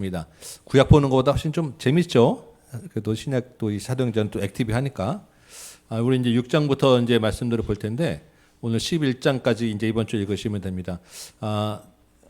입니다. 구약 보는 것보다 훨씬 좀 재밌죠. 그래도 신약도 이 사도행전 또 액티브하니까. 우리 이제 6장부터 이제 말씀들을 볼 텐데 오늘 11장까지 이제 이번 주 읽으시면 됩니다.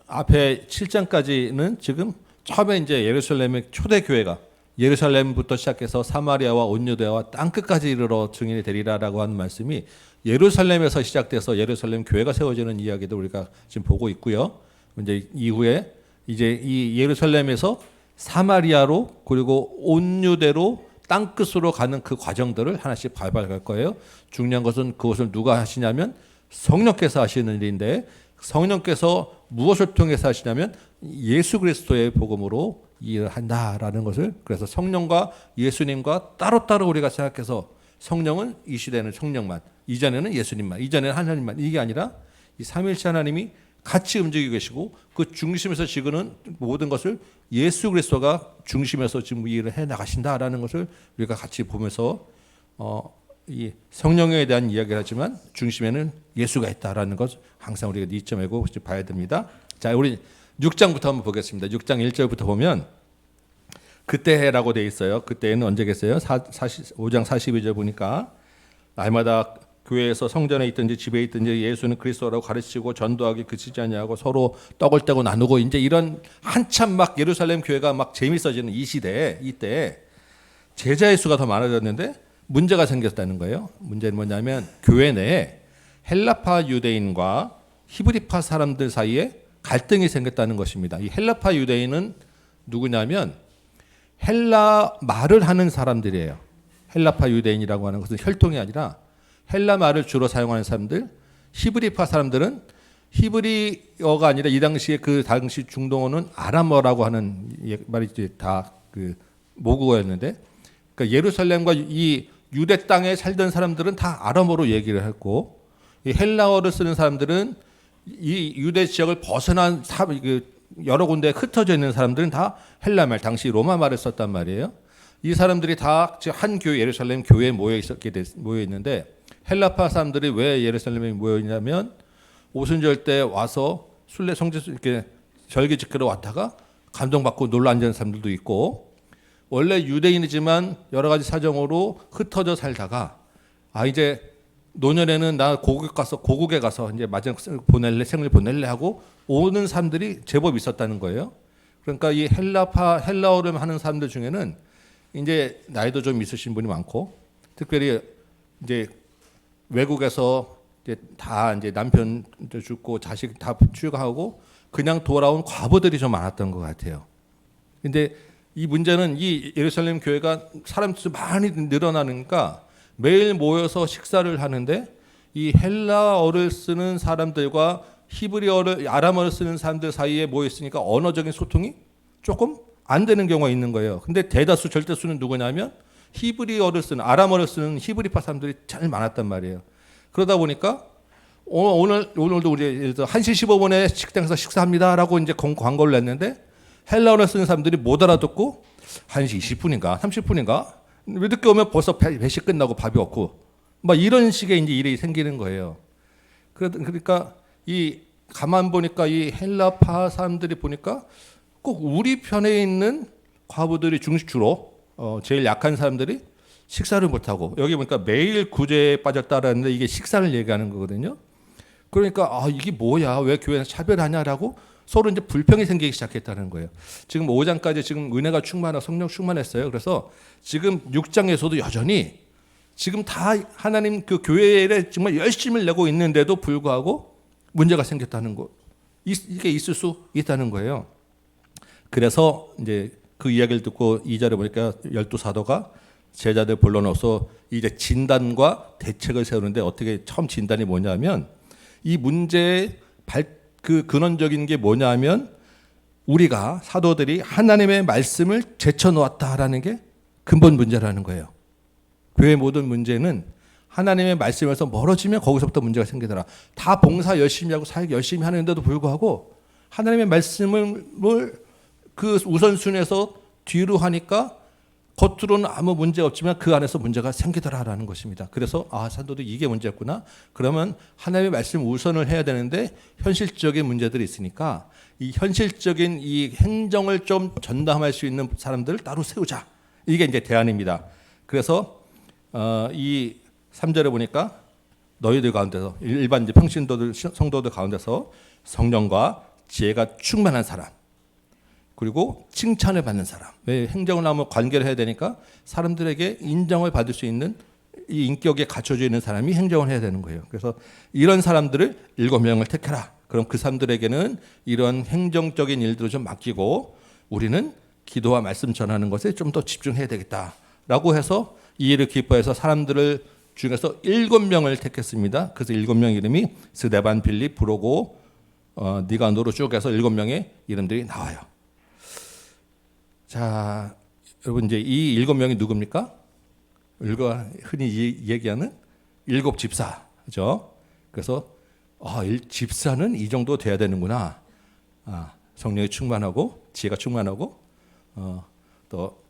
앞에 7장까지는 지금 처음에 이제 예루살렘의 초대 교회가 예루살렘부터 시작해서 사마리아와 온 유대와 땅 끝까지 이르러 증인이 되리라라고 하는 말씀이 예루살렘에서 시작돼서 예루살렘 교회가 세워지는 이야기도 우리가 지금 보고 있고요. 이제 이후에 이제 이 예루살렘에서 사마리아로 그리고 온 유대로 땅 끝으로 가는 그 과정들을 하나씩 밟아갈 거예요. 중요한 것은 그것을 누가 하시냐면 성령께서 하시는 일인데 성령께서 무엇을 통해서 하시냐면 예수 그리스도의 복음으로 일을 한다라는 것을, 그래서 성령과 예수님과 따로따로 우리가 생각해서 성령은 이 시대는 성령만, 이전에는 예수님만, 이전에는 하나님만, 이게 아니라 이 삼위일체 하나님이 같이 움직이고 계시고 그 중심에서 지금은 모든 것을 예수 그리스도가 중심에서 지금 일을 해 나가신다라는 것을 우리가 같이 보면서 이 성령에 대한 이야기를 하지만 중심에는 예수가 있다라는 것 항상 우리가 이점에 고 봐야 됩니다. 자, 우리 6장부터 한번 보겠습니다. 6장 1절부터 보면 그때라고 돼 있어요. 그때는 언제겠어요? 5장 42절 보니까 날마다 교회에서 성전에 있든지 집에 있든지 예수는 그리스도라고 가르치고 전도하기 그치지 아니하고 서로 떡을 떼고 나누고, 이제 이런 한참 막 예루살렘 교회가 막 재밌어지는 이 시대에, 이때 제자의 수가 더 많아졌는데 문제가 생겼다는 거예요. 문제는 뭐냐면 교회 내에 헬라파 유대인과 히브리파 사람들 사이에 갈등이 생겼다는 것입니다. 이 헬라파 유대인은 누구냐면 헬라 말을 하는 사람들이에요. 헬라파 유대인이라고 하는 것은 혈통이 아니라 헬라 말을 주로 사용하는 사람들, 히브리파 사람들은 히브리어가 아니라 이 당시에 그 당시 중동어는 아람어라고 하는 말이 다 그 모국어였는데, 그러니까 예루살렘과 이 유대 땅에 살던 사람들은 다 아람어로 얘기를 했고, 이 헬라어를 쓰는 사람들은 이 유대 지역을 벗어난 여러 군데에 흩어져 있는 사람들은 다 헬라 말, 당시 로마 말을 썼단 말이에요. 이 사람들이 다 한 교회, 예루살렘 교회에 모여 있는데, 헬라파 사람들이 왜 예루살렘에 모여 있냐면 오순절 때 와서 순례 성지 이렇게 절기 지키러 왔다가 감동받고 놀러 앉은 사람들도 있고, 원래 유대인이지만 여러 가지 사정으로 흩어져 살다가 이제 노년에는 나 고국에 가서 이제 마지막 생을 보낼래 하고 오는 사람들이 제법 있었다는 거예요. 그러니까 이 헬라어를 하는 사람들 중에는 이제 나이도 좀 있으신 분이 많고, 특별히 이제 외국에서 이제 다 이제 남편 죽고 자식 다 출가하고 그냥 돌아온 과부들이 좀 많았던 것 같아요. 근데 이 문제는 이 예루살렘 교회가 사람들이 많이 늘어나니까 매일 모여서 식사를 하는데 이 헬라어를 쓰는 사람들과 히브리어를 아람어를 쓰는 사람들 사이에 모여 있으니까 언어적인 소통이 조금 안 되는 경우가 있는 거예요. 근데 대다수 절대수는 누구냐면 히브리어를 쓰는, 아람어를 쓰는 히브리파 사람들이 제일 많았단 말이에요. 그러다 보니까 오늘도 우리 1시 15분에 식당에서 식사합니다라고 이제 광고를 냈는데 헬라어를 쓰는 사람들이 못 알아듣고 1시 20분인가 30분인가 왜 늦게 오면 벌써 배식 끝나고 밥이 없고 막 이런 식의 이제 일이 생기는 거예요. 그러니까 이 가만 보니까 이 헬라파 사람들이 보니까 꼭 우리 편에 있는 과부들이 주로 제일 약한 사람들이 식사를 못하고, 여기 보니까 매일 구제에 빠졌다라는데 이게 식사를 얘기하는 거거든요. 그러니까 이게 뭐야, 왜 교회는 차별하냐라고 서로 이제 불평이 생기기 시작했다는 거예요. 지금 5장까지 지금 은혜가 충만하고 성령 충만했어요. 그래서 지금 6장에서도 여전히 지금 다 하나님 그 교회에 정말 열심을 내고 있는데도 불구하고 문제가 생겼다는 거, 이게 있을 수 있다는 거예요. 그래서 이제 그 이야기를 듣고 2절에 보니까 12사도가 제자들 불러넣어서 이제 진단과 대책을 세우는데, 어떻게 처음 진단이 뭐냐면 이 문제의 그 근원적인 게 뭐냐면 우리가 사도들이 하나님의 말씀을 제쳐놓았다라는 게 근본 문제라는 거예요. 교회의 모든 문제는 하나님의 말씀에서 멀어지면 거기서부터 문제가 생기더라. 다 봉사 열심히 하고 사역 열심히 하는데도 불구하고 하나님의 말씀을 그 우선순위에서 뒤로 하니까 겉으로는 아무 문제 없지만 그 안에서 문제가 생기더라라는 것입니다. 그래서 사도도 이게 문제였구나. 그러면 하나님의 말씀 우선을 해야 되는데 현실적인 문제들이 있으니까 이 현실적인 이 행정을 좀 전담할 수 있는 사람들을 따로 세우자. 이게 이제 대안입니다. 그래서 이 3절에 보니까 너희들 가운데서 일반 이제 평신도들 성도들 가운데서 성령과 지혜가 충만한 사람, 그리고 칭찬을 받는 사람. 왜 행정을 하면 관계를 해야 되니까 사람들에게 인정을 받을 수 있는 이 인격에 갖춰져 있는 사람이 행정을 해야 되는 거예요. 그래서 이런 사람들을 7명을 택해라. 그럼 그 사람들에게는 이런 행정적인 일들을 좀 맡기고 우리는 기도와 말씀 전하는 것에 좀 더 집중해야 되겠다라고 해서 이 일을 기뻐해서 사람들을 중에서 7명을 택했습니다. 그래서 7명 이름이 스데반, 빌립, 브로고, 니가노로 쭉 해서 7명의 이름들이 나와요. 자, 여러분 이제 이 7명이 누굽니까? 우리가 흔히 얘기하는 7 집사죠. 그래서 집사는 이 정도 돼야 되는구나. 성령이 충만하고 지혜가 충만하고 또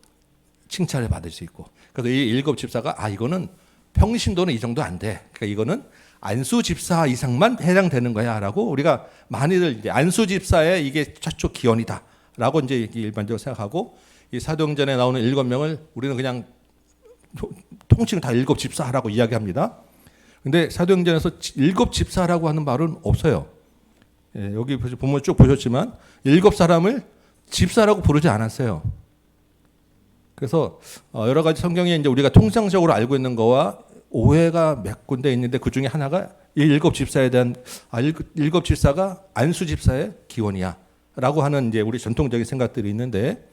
칭찬을 받을 수 있고. 그래서 이 7 집사가 이거는 평신도는 이 정도 안 돼. 그러니까 이거는 안수 집사 이상만 해당되는 거야라고 우리가 많이들 이제 안수 집사의 이게 최초 기원이다라고 이제 일반적으로 생각하고 이 사도행전에 나오는 7명을 우리는 그냥 통칭 다 7 집사라고 이야기합니다. 근데 사도행전에서 7 집사라고 하는 말은 없어요. 예, 여기 보면 쭉 보셨지만 7 사람을 집사라고 부르지 않았어요. 그래서 여러 가지 성경에 이제 우리가 통상적으로 알고 있는 거와 오해가 몇 군데 있는데 그 중에 하나가 이 7 집사에 대한 7 집사가 안수 집사의 기원이야라고 하는 이제 우리 전통적인 생각들이 있는데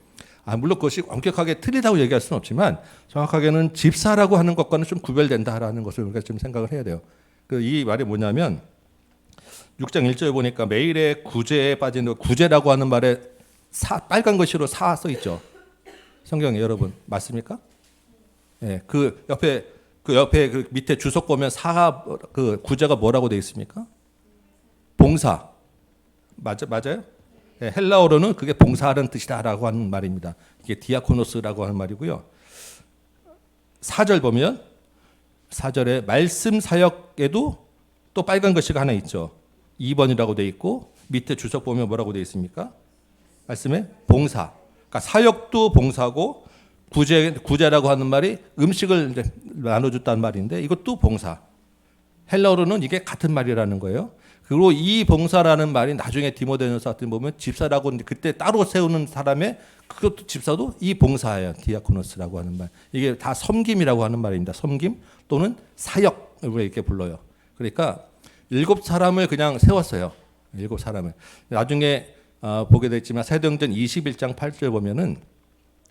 물론 그것이 엄격하게 틀리다고 얘기할 수는 없지만 정확하게는 집사라고 하는 것과는 좀 구별된다라는 것을 우리가 좀 생각을 해야 돼요. 이 말이 뭐냐면 6장 1절에 보니까 매일의 구제에 빠진 구제라고 하는 말에 빨간 글씨로 사 써 있죠. 성경에 여러분 맞습니까? 예, 그 옆에 그 밑에 주석 보면 그 구제가 뭐라고 되어 있습니까? 봉사. 맞아요? 예, 헬라어로는 그게 봉사하는 뜻이다라고 하는 말입니다. 이게 디아코노스라고 하는 말이고요. 4절 보면 4절에 말씀 사역에도 또 빨간 글씨가 하나 있죠. 2번이라고 되어 있고 밑에 주석 보면 뭐라고 되어 있습니까? 말씀에 봉사. 그러니까 사역도 봉사고 구제라고 하는 말이 음식을 나눠줬다는 말인데 이것도 봉사. 헬라어로는 이게 같은 말이라는 거예요. 그리고 이 봉사라는 말이 나중에 디모데전서 같은 보면 집사라고 그때 따로 세우는 사람의 그것도 집사도 이 봉사예요. 디아코노스라고 하는 말. 이게 다 섬김이라고 하는 말입니다. 섬김 또는 사역을 이렇게 불러요. 그러니까 7 사람을 그냥 세웠어요. 7 사람을. 나중에 보게 됐지만 사도행전 21장 8절 보면은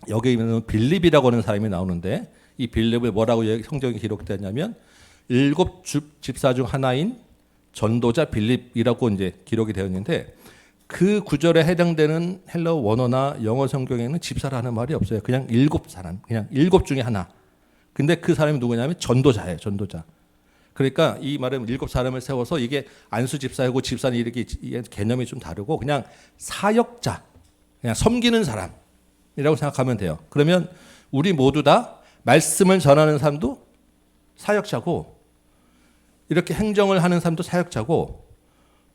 여기 있는 빌립이라고 하는 사람이 나오는데 이 빌립을 뭐라고 성경에 기록되냐면 7 집사 중 하나인 전도자 빌립이라고 이제 기록이 되어 있는데 그 구절에 해당되는 헬라어 원어나 영어 성경에는 집사라는 말이 없어요. 그냥 7 사람, 그냥 7 중에 하나. 근데 그 사람이 누구냐면 전도자예요. 전도자. 그러니까 이 말은 7 사람을 세워서 이게 안수 집사하고 집사는 이렇게 개념이 좀 다르고 그냥 사역자, 그냥 섬기는 사람이라고 생각하면 돼요. 그러면 우리 모두 다 말씀을 전하는 사람도 사역자고 이렇게 행정을 하는 사람도 사역자고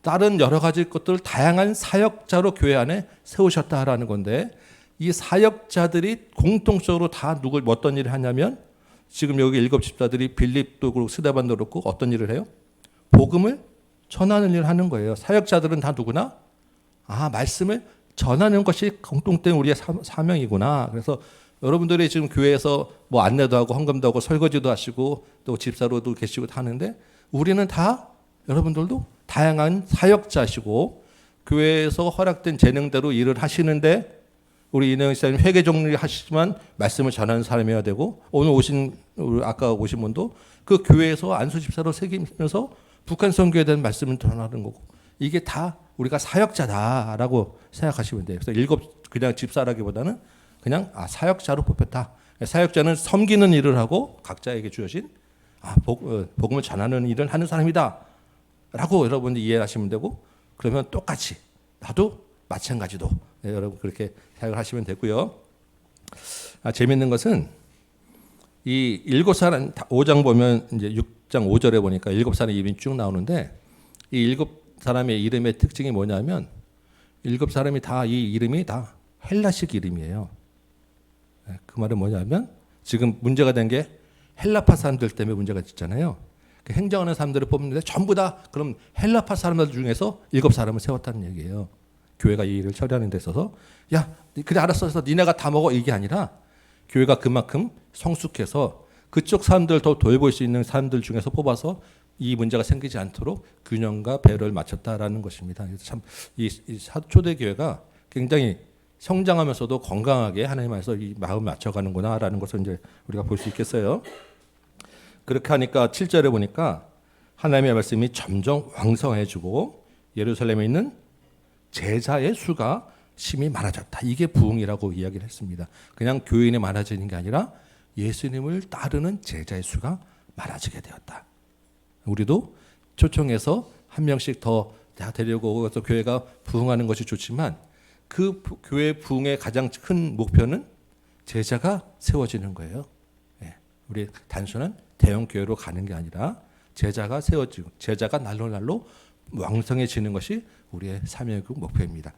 다른 여러 가지 것들 다양한 사역자로 교회 안에 세우셨다라는 건데 이 사역자들이 공통적으로 다 어떤 일을 하냐면 지금 여기 7 집사들이 빌립도 그렇고 스데반도 그렇고 어떤 일을 해요? 복음을 전하는 일을 하는 거예요. 사역자들은 다 누구나 말씀을 전하는 것이 공통된 우리의 사명이구나. 그래서 여러분들이 지금 교회에서 뭐 안내도 하고 헌금도 하고 설거지도 하시고 또 집사로도 계시고 하는데 우리는 다 여러분들도 다양한 사역자시고 교회에서 허락된 재능대로 일을 하시는데 우리 이내영 씨는 회계 정리 하시지만 말씀을 전하는 사람이어야 되고 오늘 아까 오신 분도 그 교회에서 안수 집사로 새기면서 북한 선교에 대한 말씀을 전하는 거고 이게 다 우리가 사역자다라고 생각하시면 돼요. 그래서 7 그냥 집사라기보다는 그냥 사역자로 뽑혔다. 사역자는 섬기는 일을 하고 각자에게 주어진 복음을 전하는 일을 하는 사람이다 라고 여러분이 이해하시면 되고 그러면 똑같이 나도 마찬가지도 여러분 그렇게 생각을 하시면 되고요. 재밌는 것은 이 7사람 5장 보면 이제 6장 5절에 보니까 7사람의 이름이 쭉 나오는데 이 7사람의 이름의 특징이 뭐냐면 7사람이 다 이 이름이 다 헬라식 이름이에요. 그 말은 뭐냐면 지금 문제가 된 게 헬라파 사람들 때문에 문제가 있잖아요. 그 행정하는 사람들을 뽑는데 전부 다 그럼 헬라파 사람들 중에서 7사람을 세웠다는 얘기예요. 교회가 이 일을 처리하는 데 있어서 야 그래 알았어 해서 니네가 다 먹어 이게 아니라 교회가 그만큼 성숙해서 그쪽 사람들 더 돌볼 수 있는 사람들 중에서 뽑아서 이 문제가 생기지 않도록 균형과 배려를 맞췄다라는 것입니다. 그래서 참 이 초대 교회가 굉장히 성장하면서도 건강하게 하나님 안에서 이 마음 맞춰가는구나라는 것을 이제 우리가 볼 수 있겠어요. 그렇게 하니까 7절에 보니까 하나님의 말씀이 점점 왕성해지고 예루살렘에 있는 제자의 수가 심히 많아졌다. 이게 부흥이라고 이야기를 했습니다. 그냥 교인이 많아지는 게 아니라 예수님을 따르는 제자의 수가 많아지게 되었다. 우리도 초청해서 한 명씩 더 데리고 오고 교회가 부흥하는 것이 좋지만 그 교회 부흥의 가장 큰 목표는 제자가 세워지는 거예요. 우리 단순한 대형 교회로 가는 게 아니라 제자가 세워지고 제자가 날로 왕성해지는 것이 우리의 사명이고 목표입니다.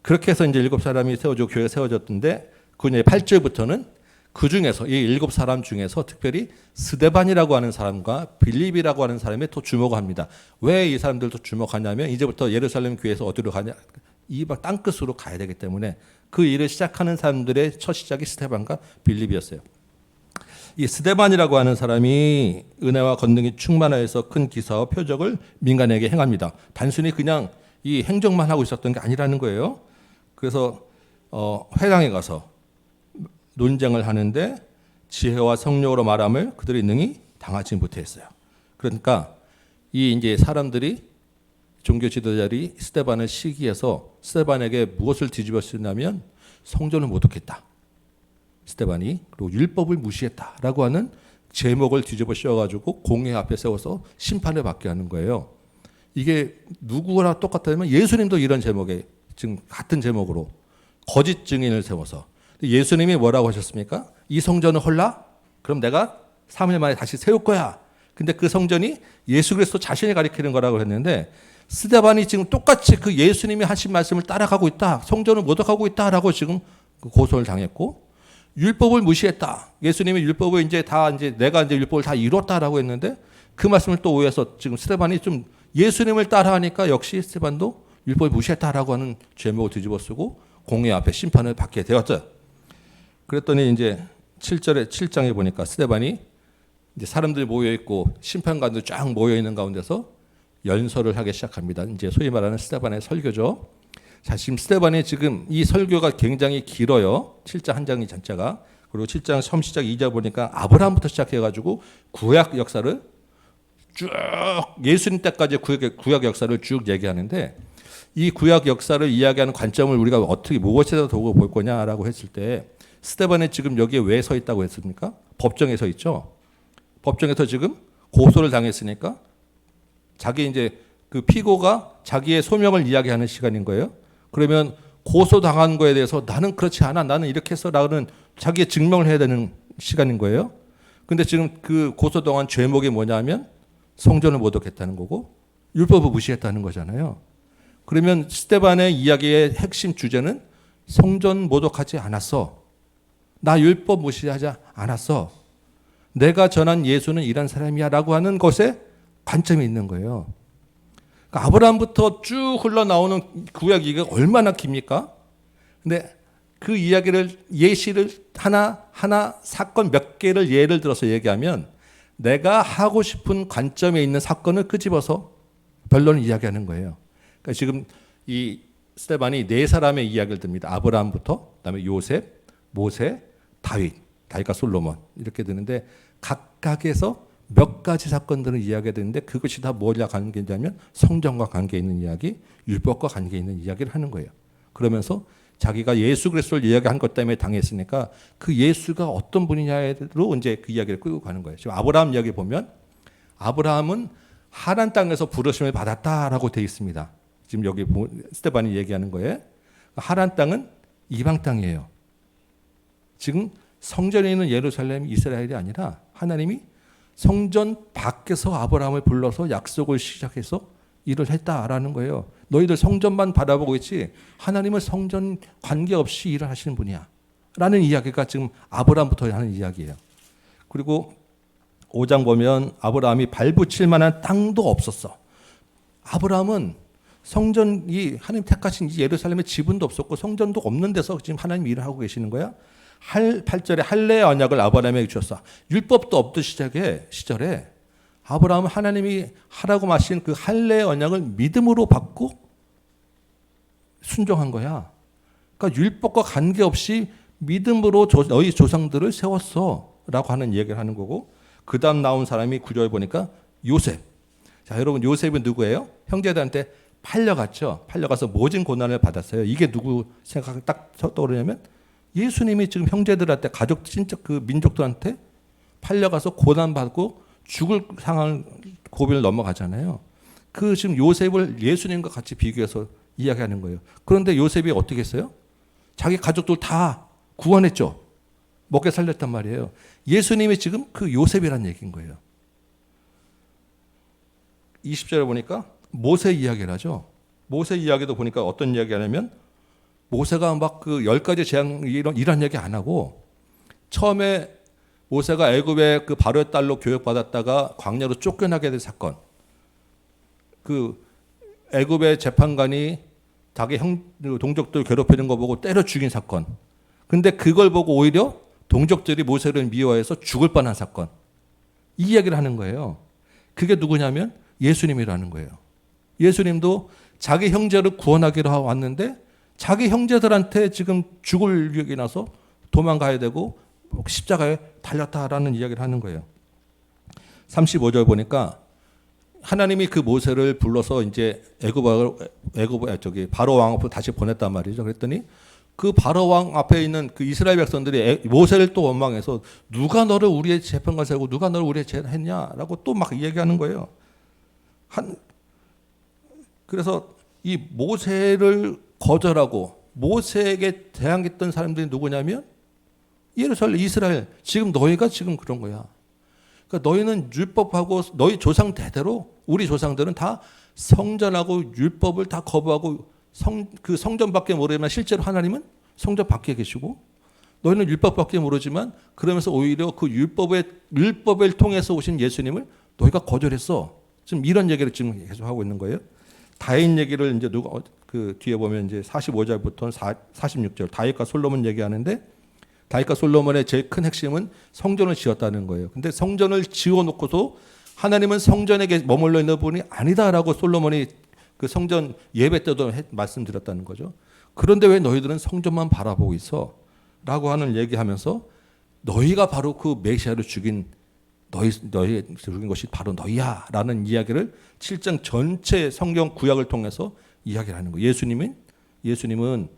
그렇게 해서 이제 7사람이 세워지고 교회가 세워졌는데 그 8절부터는 그 중에서 이 7사람 중에서 특별히 스데반이라고 하는 사람과 빌립이라고 하는 사람에 또 주목합니다. 왜 이 사람들도 주목하냐면 이제부터 예루살렘 교회에서 어디로 가냐? 이방 땅끝으로 가야 되기 때문에 그 일을 시작하는 사람들의 첫 시작이 스데반과 빌립이었어요. 이 스데반이라고 하는 사람이 은혜와 권능이 충만하여서 큰 기사와 표적을 민간에게 행합니다. 단순히 그냥 이 행정만 하고 있었던 게 아니라는 거예요. 그래서 회당에 가서 논쟁을 하는데 지혜와 성령으로 말함을 그들이 능히 당하지 못했어요. 그러니까 이 이제 사람들이 종교 지도자들이 스데반을 시기해서 스데반에게 무엇을 뒤집었냐면 성전을 모독했다. 스데반이 그리고 율법을 무시했다라고 하는 제목을 뒤집어 씌워가지고 공회 앞에 세워서 심판을 받게 하는 거예요. 이게 누구나 똑같다면 예수님도 이런 제목에 지금 같은 제목으로 거짓 증인을 세워서 예수님이 뭐라고 하셨습니까? 이 성전을 헐라? 그럼 내가 3일 만에 다시 세울 거야. 근데 그 성전이 예수 그리스도 자신이 가리키는 거라고 했는데 스데반이 지금 똑같이 그 예수님이 하신 말씀을 따라가고 있다. 성전을 모독하고 있다라고 지금 고소를 당했고 율법을 무시했다. 예수님이 율법을 이제 내가 이제 율법을 다 이뤘다라고 했는데 그 말씀을 또 오해해서 지금 스데반이 좀 예수님을 따라하니까 역시 스데반도 율법을 무시했다라고 하는 제목을 뒤집어 쓰고 공회 앞에 심판을 받게 되었죠. 그랬더니 이제 7장에 보니까 스데반이 이제 사람들이 모여 있고 심판관들 쫙 모여 있는 가운데서 연설을 하기 시작합니다. 이제 소위 말하는 스데반의 설교죠. 자, 지금 스데반이 지금 이 설교가 굉장히 길어요. 7장 한 장이 전체가. 그리고 7장 처음 시작 2절 보니까 아브라함부터 시작해가지고 구약 역사를 쭉 예수님 때까지 구약 역사를 쭉 얘기하는데 이 구약 역사를 이야기하는 관점을 우리가 어떻게 무엇에서 두고 볼 거냐라고 했을 때 스데반이 지금 여기에 왜 서 있다고 했습니까? 법정에 서 있죠. 법정에서 지금 고소를 당했으니까 자기 이제 그 피고가 자기의 소명을 이야기하는 시간인 거예요. 그러면 고소당한 거에 대해서 나는 그렇지 않아. 나는 이렇게 했어라는 자기의 증명을 해야 되는 시간인 거예요. 근데 지금 그 고소당한 죄목이 뭐냐면 성전을 모독했다는 거고 율법을 무시했다는 거잖아요. 그러면 스데반의 이야기의 핵심 주제는 성전 모독하지 않았어. 나 율법 무시하지 않았어. 내가 전한 예수는 이런 사람이야 라고 하는 것에 관점이 있는 거예요. 그러니까 아브라함부터 쭉 흘러나오는 구약 이야기가 얼마나 깁니까? 근데 그 이야기를 예시를 하나 사건 몇 개를 예를 들어서 얘기하면 내가 하고 싶은 관점에 있는 사건을 끄집어서 변론을 이야기하는 거예요. 그러니까 지금 이 스데반이 4사람의 이야기를 듭니다. 아브라함부터 그다음에 요셉, 모세, 다윗과 솔로몬 이렇게 드는데 각각에서 몇 가지 사건들을 이야기가 되는데 그것이 다 뭐랑 관계냐면 성전과 관계 있는 이야기, 율법과 관계 있는 이야기를 하는 거예요. 그러면서 자기가 예수 그리스도를 이야기한 것 때문에 당했으니까 그 예수가 어떤 분이냐로 이제 그 이야기를 끌고 가는 거예요. 지금 아브라함 이야기 보면 아브라함은 하란 땅에서 부르심을 받았다라고 되어 있습니다. 지금 여기 스데반이 얘기하는 거예요. 하란 땅은 이방 땅이에요. 지금 성전에 있는 예루살렘이 이스라엘이 아니라 하나님이 성전 밖에서 아브라함을 불러서 약속을 시작해서 일을 했다라는 거예요. 너희들 성전만 바라보고 있지 하나님은 성전 관계없이 일을 하시는 분이야 라는 이야기가 지금 아브라함부터 하는 이야기예요. 그리고 5장 보면 아브라함이 발붙일 만한 땅도 없었어. 아브라함은 성전이 하나님 택하신 예루살렘에 지분도 없었고 성전도 없는 데서 지금 하나님 일을 하고 계시는 거야. 8절에 할례의 언약을 아브라함에게 주셨어. 율법도 없던 시절에 아브라함은 하나님이 하라고 마신 그 할례의 언약을 믿음으로 받고 순종한 거야. 그러니까 율법과 관계없이 믿음으로 너희 조상들을 세웠어 라고 하는 얘기를 하는 거고, 그 다음 나온 사람이 9절에 보니까 요셉. 자, 여러분 요셉은 누구예요? 형제들한테 팔려갔죠. 팔려가서 모진 고난을 받았어요. 이게 누구 생각이 딱 떠오르냐면 예수님이 지금 형제들한테 가족 진짜 그 민족들한테 팔려가서 고난받고 죽을 상황 고비를 넘어가잖아요. 그 지금 요셉을 예수님과 같이 비교해서 이야기하는 거예요. 그런데 요셉이 어떻게 했어요? 자기 가족들 다 구원했죠. 먹게 살렸단 말이에요. 예수님이 지금 그 요셉이란 얘기인 거예요. 20절에 보니까 모세 이야기를 하죠. 모세 이야기도 보니까 어떤 이야기 하냐면 모세가 막 그 10가지 재앙 이런 얘기 안 하고 처음에 모세가 애굽의 그 바로의 딸로 교육받았다가 광야로 쫓겨나게 된 사건. 그 애굽의 재판관이 자기 동족들 괴롭히는 거 보고 때려 죽인 사건. 근데 그걸 보고 오히려 동족들이 모세를 미워해서 죽을 뻔한 사건. 이 이야기를 하는 거예요. 그게 누구냐면 예수님이라는 거예요. 예수님도 자기 형제를 구원하기로 하고 왔는데 자기 형제들한테 지금 죽을 위력이 나서 도망가야 되고 십자가에 달렸다라는 이야기를 하는 거예요. 35절 보니까 하나님이 그 모세를 불러서 이제 바로 왕 앞으로 다시 보냈단 말이죠. 그랬더니 그 바로 왕 앞에 있는 그 이스라엘 백성들이 모세를 또 원망해서 누가 너를 우리의 재판관 세우고 누가 너를 우리의 제했냐라고 또 막 얘기하는 거예요. 그래서 이 모세를 거절하고 모세에게 대항했던 사람들이 누구냐면 예루살렘 이스라엘. 지금 너희가 지금 그런 거야. 그러니까 너희는 율법하고 너희 조상 대대로 우리 조상들은 다 성전하고 율법을 다 거부하고 그 성전밖에 모르지만 실제로 하나님은 성전 밖에 계시고 너희는 율법밖에 모르지만 그러면서 오히려 그 율법을 통해서 오신 예수님을 너희가 거절했어. 지금 이런 얘기를 지금 계속 하고 있는 거예요. 다윗 얘기를 이제 누가 그 뒤에 보면 이제 45절부터 46절 다윗과 솔로몬 얘기하는데 다윗과 솔로몬의 제일 큰 핵심은 성전을 지었다는 거예요. 근데 성전을 지어놓고도 하나님은 성전에 머물러 있는 분이 아니다라고 솔로몬이 그 성전 예배 때도 말씀드렸다는 거죠. 그런데 왜 너희들은 성전만 바라보고 있어? 라고 하는 얘기하면서 너희가 바로 그 메시아를 죽인 너희 죽인 것이 바로 너희야 라는 이야기를 7장 전체 성경 구약을 통해서 이야기를 하는 거예요. 예수님은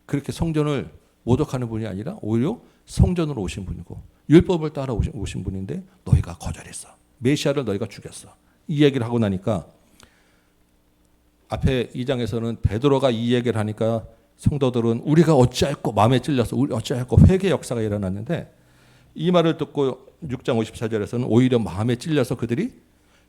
그렇게 성전을 모독하는 분이 아니라 오히려 성전으로 오신 분이고 율법을 따라 오신 분인데 너희가 거절했어. 메시아를 너희가 죽였어. 이 얘기를 하고 나니까 앞에 2장에서는 베드로가 이 얘기를 하니까 성도들은 우리가 어찌할꼬 마음에 찔려서 우리 어찌할꼬 회개 역사가 일어났는데 이 말을 듣고 6장 54절에서는 오히려 마음에 찔려서 그들이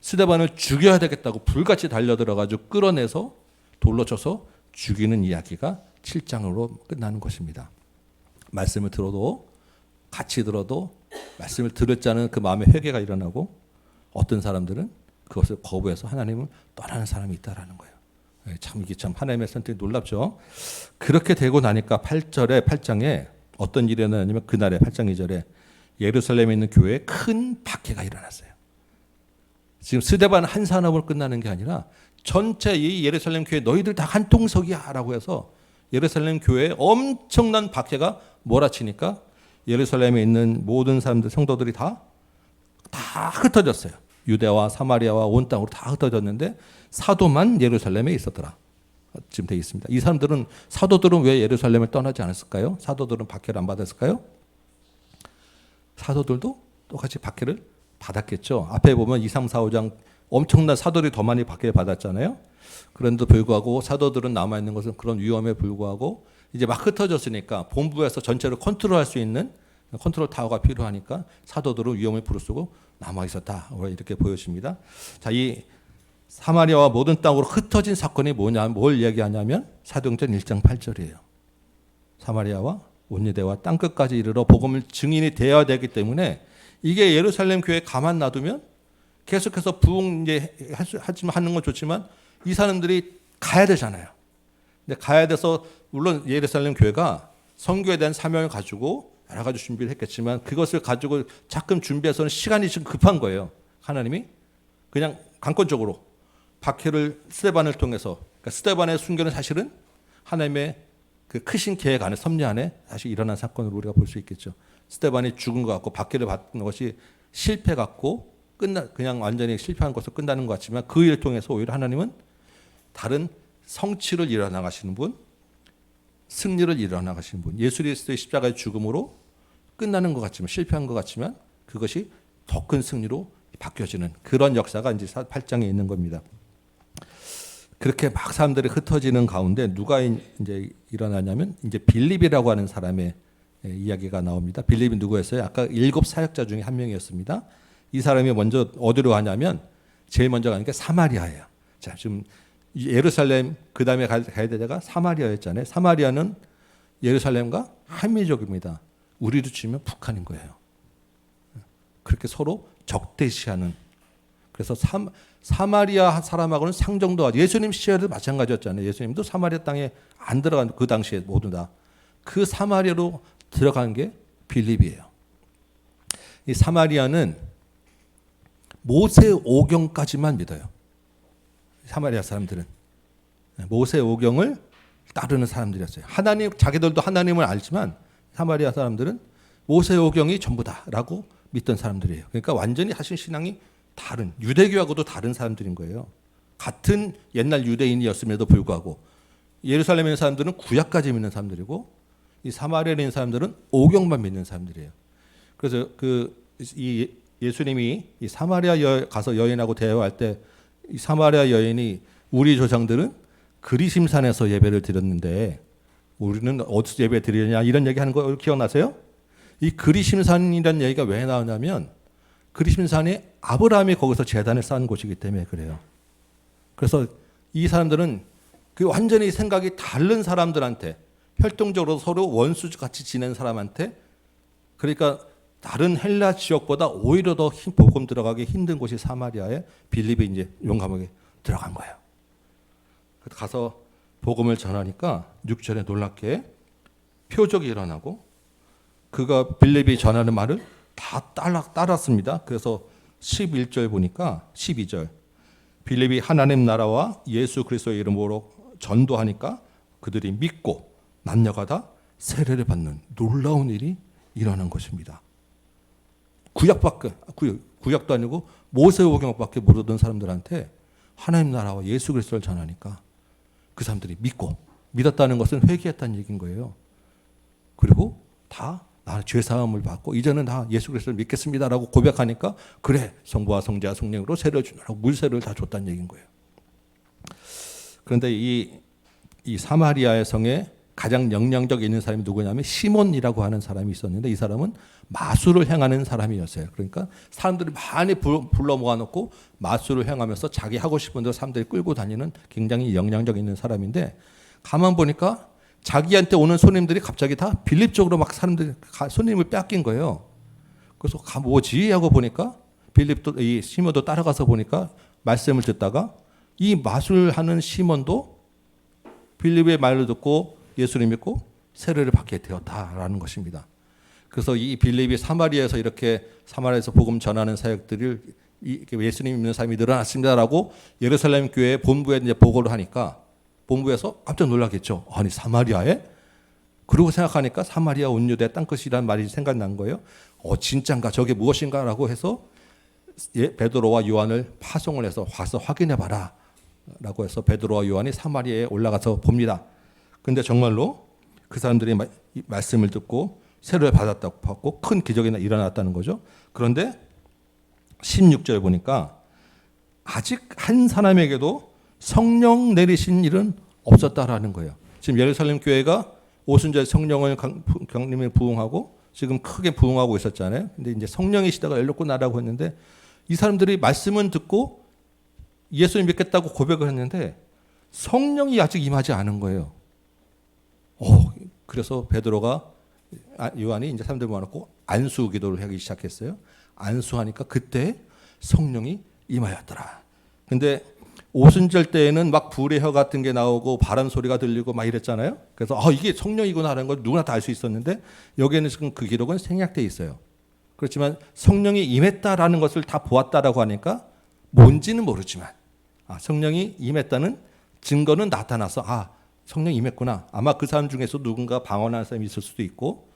스데반을 죽여야 되겠다고 불같이 달려들어가지고 끌어내서 돌로 쳐서 죽이는 이야기가 7장으로 끝나는 것입니다. 말씀을 들어도 같이 들어도 말씀을 들을 자는 그 마음의 회개가 일어나고 어떤 사람들은 그것을 거부해서 하나님을 떠나는 사람이 있다라는 거예요. 참 이게 참 하나님의 선택이 놀랍죠. 그렇게 되고 나니까 8장에 어떤 일이 일어나냐면 그날에 8장 2절에 예루살렘에 있는 교회에 큰 박해가 일어났어요. 지금 스데반 한 산업을 끝나는 게 아니라 전체 이 예루살렘 교회 너희들 다 한 통속이야 라고 해서 예루살렘 교회에 엄청난 박해가 몰아치니까 예루살렘에 있는 모든 사람들 성도들이 다 흩어졌어요. 유대와 사마리아와 온 땅으로 다 흩어졌는데 사도만 예루살렘에 있었더라. 지금 되어 있습니다. 이 사도들은 왜 예루살렘을 떠나지 않았을까요? 사도들은 박해를 안 받았을까요? 사도들도 똑같이 박해를 받았겠죠. 앞에 보면 2, 3, 4, 5장 엄청난 사도들이 더 많이 박해를 받았잖아요. 그런데도 불구하고 사도들은 남아있는 것은 그런 위험에 불구하고 이제 막 흩어졌으니까 본부에서 전체를 컨트롤할 수 있는 컨트롤 타워가 필요하니까 사도들은 위험을 부르쓰고 남아 있었다. 이렇게 보여집니다. 자, 이 사마리아와 모든 땅으로 흩어진 사건이 뭐냐, 뭘 얘기하냐면 사도행전 1장 8절이에요. 사마리아와 온유대와 땅끝까지 이르러 복음을 증인이 되어야 되기 때문에 이게 예루살렘 교회 가만 놔두면 계속해서 부흥 이제 하는 건 좋지만 이 사람들이 가야 되잖아요. 근데 가야 돼서 물론 예루살렘 교회가 선교에 대한 사명을 가지고 여러 가지 준비를 했겠지만 그것을 가지고 자금 준비해서는 시간이 지금 급한 거예요. 하나님이 그냥 강권적으로 박해를 스데반을 통해서, 그러니까 스데반의 순교는 사실은 하나님의 그 크신 계획 안에, 섭리 안에 사실 일어난 사건으로 우리가 볼 수 있겠죠. 스데반이 죽은 것 같고 박해를 받는 것이 실패 같고 그냥 완전히 실패한 것으로 끝나는 것 같지만 그 일을 통해서 오히려 하나님은 다른 성취를 일어나가시는 분, 승리를 일어나가시는 분, 예수 그리스도의 십자가의 죽음으로 끝나는 것 같지만 실패한 것 같지만 그것이 더 큰 승리로 바뀌어지는 그런 역사가 이제 8장에 있는 겁니다. 그렇게 막 사람들이 흩어지는 가운데 누가 이제 일어나냐면 이제 빌립이라고 하는 사람의 이야기가 나옵니다. 빌립이 누구였어요? 아까 7 사역자 중에 한 명이었습니다. 이 사람이 먼저 어디로 가냐면 제일 먼저 가는 게 사마리아예요. 자, 지금 예루살렘 그 다음에 가야 될 데가 사마리아였잖아요. 사마리아는 예루살렘과 한미적입니다. 우리로 치면 북한인 거예요. 그렇게 서로 적대시하는. 그래서 사마리아 사람하고는 상정도 하죠. 예수님 시절에도 마찬가지였잖아요. 예수님도 사마리아 땅에 안 들어간 그 당시에 모두 다. 그 사마리아로 들어간 게 빌립이에요. 이 사마리아는 모세 오경까지만 믿어요. 사마리아 사람들은 모세 오경을 따르는 사람들이었어요. 하나님, 자기들도 하나님을 알지만 사마리아 사람들은 모세 오경이 전부다라고 믿던 사람들이에요. 그러니까 완전히 사실 신앙이 다른, 유대교하고도 다른 사람들인 거예요. 같은 옛날 유대인이었음에도 불구하고 예루살렘에 있는 사람들은 구약까지 믿는 사람들이고 이 사마리아에 있는 사람들은 오경만 믿는 사람들이에요. 그래서 이 예수님이 이 사마리아 가서 여인하고 대화할 때 이 사마리아 여인이 우리 조상들은 그리심산에서 예배를 드렸는데 우리는 어디서 예배 드리느냐 이런 얘기하는 거 기억나세요? 이 그리심산이라는 얘기가 왜 나오냐면 그리심산이 아브라함이 거기서 제단을 쌓은 곳이기 때문에 그래요. 그래서 이 사람들은 그 완전히 생각이 다른 사람들한테 활동적으로 서로 원수같이 지낸 사람한테, 그러니까 다른 헬라 지역보다 오히려 더 복음 들어가기 힘든 곳이 사마리아에 빌립이 이제 용감하게 들어간 거예요. 가서 복음을 전하니까 6절에 놀랍게 표적이 일어나고 그가 빌립이 전하는 말을 다 따랐습니다. 그래서 11절 보니까 12절 빌립이 하나님 나라와 예수 그리스도의 이름으로 전도하니까 그들이 믿고 남녀가 다 세례를 받는 놀라운 일이 일어난 것입니다. 구약도 아니고 모세오경밖에 모르던 사람들한테 하나님 나라와 예수 그리스도를 전하니까 그 사람들이 믿었다는 것은 회개했다는 얘기인 거예요. 그리고 다 나는 죄사함을 받고 이제는 다 예수 그리스도를 믿겠습니다라고 고백하니까 그래 성부와 성자와 성령으로 세례를 주라고 물세례를 다 줬다는 얘기인 거예요. 그런데 이 사마리아의 성에 가장 영향력 있는 사람이 누구냐면 시몬이라고 하는 사람이 있었는데 이 사람은 마술을 행하는 사람이었어요. 그러니까 사람들이 많이 불러 모아놓고 마술을 행하면서 자기 하고 싶은 대로 사람들이 끌고 다니는 굉장히 영향력 있는 사람인데 가만 보니까 자기한테 오는 손님들이 갑자기 다 빌립 쪽으로 막 사람들이 손님을 뺏긴 거예요. 그래서 뭐지 하고 보니까 빌립도 이 시몬도 따라가서 보니까 말씀을 듣다가 이 마술하는 시몬도 빌립의 말을 듣고 예수를 믿고 세례를 받게 되었다라는 것입니다. 그래서 이 빌립이 사마리아에서 이렇게 사마리아에서 복음 전하는 사역들을 예수님 믿는 사람이 늘어났습니다라고 예루살렘 교회 본부에 이제 보고를 하니까 본부에서 깜짝 놀라겠죠. 아니 사마리아에? 그러고 생각하니까 사마리아 온유대 땅끝이라는 말이 생각난 거예요. 진짠가 저게 무엇인가라고 해서 베드로와 요한을 파송을 해서 와서 확인해 봐라 라고 해서 베드로와 요한이 사마리아에 올라가서 봅니다. 근데 정말로 그 사람들이 말씀을 듣고 세례를 받고 큰 기적이 일어났다는 거죠. 그런데 16절 보니까 아직 한 사람에게도 성령 내리신 일은 없었다라는 거예요. 지금 예루살렘 교회가 오순절 성령을 강림에 부응하고 지금 크게 부흥하고 있었잖아요. 근데 이제 성령의 시대가 열렸고 나라고 했는데 이 사람들이 말씀은 듣고 예수님 믿겠다고 고백을 했는데 성령이 아직 임하지 않은 거예요. 그래서 베드로가 요한이 이제 사람들 모아놓고 안수 기도를 하기 시작했어요. 안수하니까 그때 성령이 임하였더라. 근데 오순절 때에는 막 불의 혀 같은 게 나오고 바람 소리가 들리고 막 이랬잖아요. 그래서 이게 성령이구나 하는 걸 누구나 다 알 수 있었는데 여기에는 지금 그 기록은 생략돼 있어요. 그렇지만 성령이 임했다라는 것을 다 보았다라고 하니까 뭔지는 모르지만 성령이 임했다는 증거는 나타나서 성령이 임했구나. 아마 그 사람 중에서 누군가 방언하는 사람이 있을 수도 있고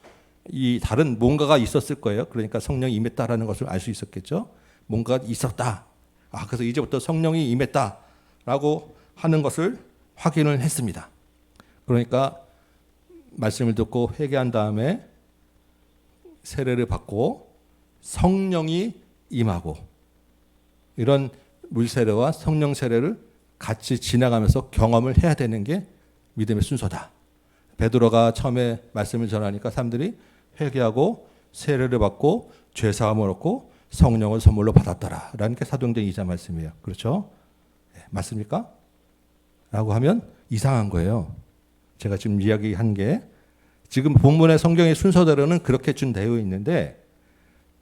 이 다른 뭔가가 있었을 거예요. 그러니까 성령이 임했다라는 것을 알 수 있었겠죠. 뭔가가 있었다. 그래서 이제부터 성령이 임했다라고 하는 것을 확인을 했습니다. 그러니까 말씀을 듣고 회개한 다음에 세례를 받고 성령이 임하고 이런 물세례와 성령 세례를 같이 지나가면서 경험을 해야 되는 게 믿음의 순서다. 베드로가 처음에 말씀을 전하니까 사람들이 회개하고 세례를 받고 죄사함을 얻고 성령을 선물로 받았더라라는 게 사도행전 2장 말씀이에요. 그렇죠? 맞습니까? 라고 하면 이상한 거예요. 제가 지금 이야기한 게 지금 본문의 성경의 순서대로는 그렇게 준 되어 있는데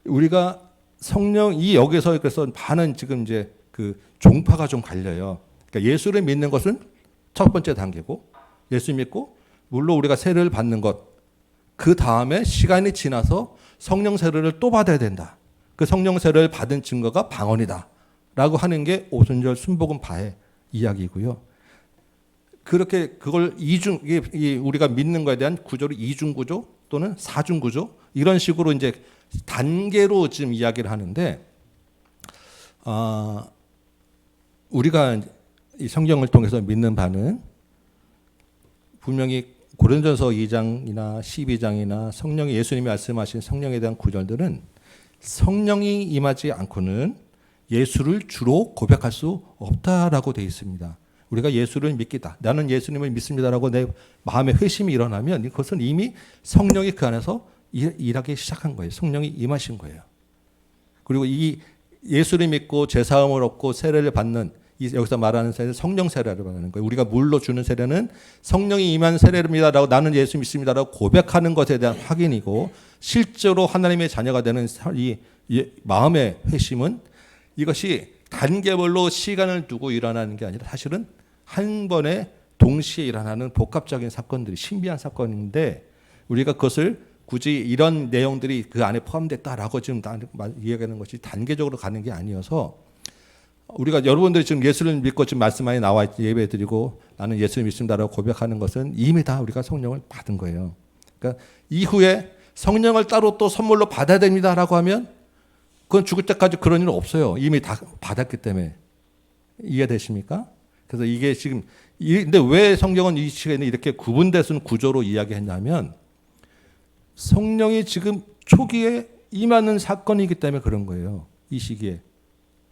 우리가 성령이 여기서 그래서 반은 지금 이제 그 종파가 좀 갈려요. 그러니까 예수를 믿는 것은 첫 번째 단계고 예수 믿고 물론 우리가 세례를 받는 것 그 다음에 시간이 지나서 성령 세례를 또 받아야 된다. 그 성령 세례를 받은 증거가 방언이다. 라고 하는 게 오순절 순복음파의 이야기고요. 그렇게 그걸 우리가 믿는 거에 대한 구조를 이중 구조 또는 사중 구조 이런 식으로 이제 단계로 지금 이야기를 하는데 우리가 이 성경을 통해서 믿는 바는 분명히 고린도전서 2장이나 12장이나 성령이 예수님이 말씀하신 성령에 대한 구절들은 성령이 임하지 않고는 예수를 주로 고백할 수 없다라고 되어 있습니다. 우리가 예수를 믿겠다. 나는 예수님을 믿습니다라고 내 마음에 회심이 일어나면 그것은 이미 성령이 그 안에서 일하기 시작한 거예요. 성령이 임하신 거예요. 그리고 이 예수를 믿고 죄사함을 얻고 세례를 받는 여기서 말하는 세례는 성령 세례를 말하는 거예요. 우리가 물로 주는 세례는 성령이 임한 세례입니다라고 나는 예수 믿습니다라고 고백하는 것에 대한 확인이고 실제로 하나님의 자녀가 되는 이 마음의 회심은 이것이 단계별로 시간을 두고 일어나는 게 아니라 사실은 한 번에 동시에 일어나는 복합적인 사건들이 신비한 사건인데 우리가 그것을 굳이 이런 내용들이 그 안에 포함됐다라고 지금 이야기하는 것이 단계적으로 가는 게 아니어서 우리가 여러분들이 지금 예수를 믿고 지금 말씀 많이 나와 예배 드리고 나는 예수를 믿습니다라고 고백하는 것은 이미 다 우리가 성령을 받은 거예요. 그러니까 이후에 성령을 따로 또 선물로 받아야 됩니다라고 하면 그건 죽을 때까지 그런 일은 없어요. 이미 다 받았기 때문에. 이해되십니까? 그래서 이게 지금 근데 왜 성경은 이 시간에 이렇게 구분되는 구조로 이야기했냐면 성령이 지금 초기에 임하는 사건이기 때문에 그런 거예요. 이 시기에.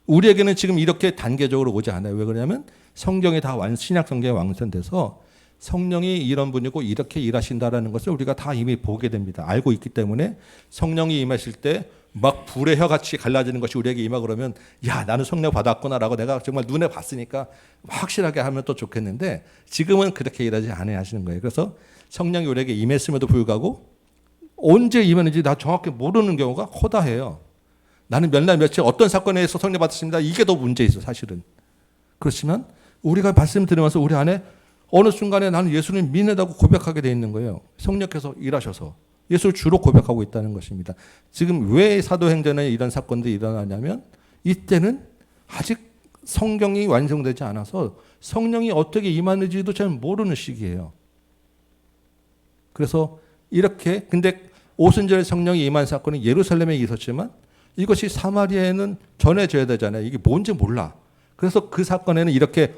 우리에게는 지금 이렇게 단계적으로 오지 않아요. 왜 그러냐면 성경이 다 신약 성경에 완성돼서 성령이 이런 분이고 이렇게 일하신다라는 것을 우리가 다 이미 보게 됩니다. 알고 있기 때문에 성령이 임하실 때 막 불의 혀같이 갈라지는 것이 우리에게 임하 그러면 야 나는 성령 받았구나라고 내가 정말 눈에 봤으니까 확실하게 하면 또 좋겠는데 지금은 그렇게 일하지 않아야 하시는 거예요. 그래서 성령이 우리에게 임했음에도 불구하고 언제 임했는지 나 정확히 모르는 경우가 허다해요. 나는 몇 날 며칠 어떤 사건에 의해서 성령 받았습니다. 이게 더 문제 있어 사실은. 그렇지만 우리가 말씀 들으면서 우리 안에 어느 순간에 나는 예수를 믿는다고 고백하게 돼 있는 거예요. 성령께서 일하셔서 예수를 주로 고백하고 있다는 것입니다. 지금 왜 사도행전에 이런 사건들이 일어나냐면 이때는 아직 성경이 완성되지 않아서 성령이 어떻게 임하는지도 잘 모르는 시기예요. 그래서 이렇게 근데 오순절에 성령이 임한 사건은 예루살렘에 있었지만 이것이 사마리아에는 전해져야 되잖아요. 이게 뭔지 몰라. 그래서 그 사건에는 이렇게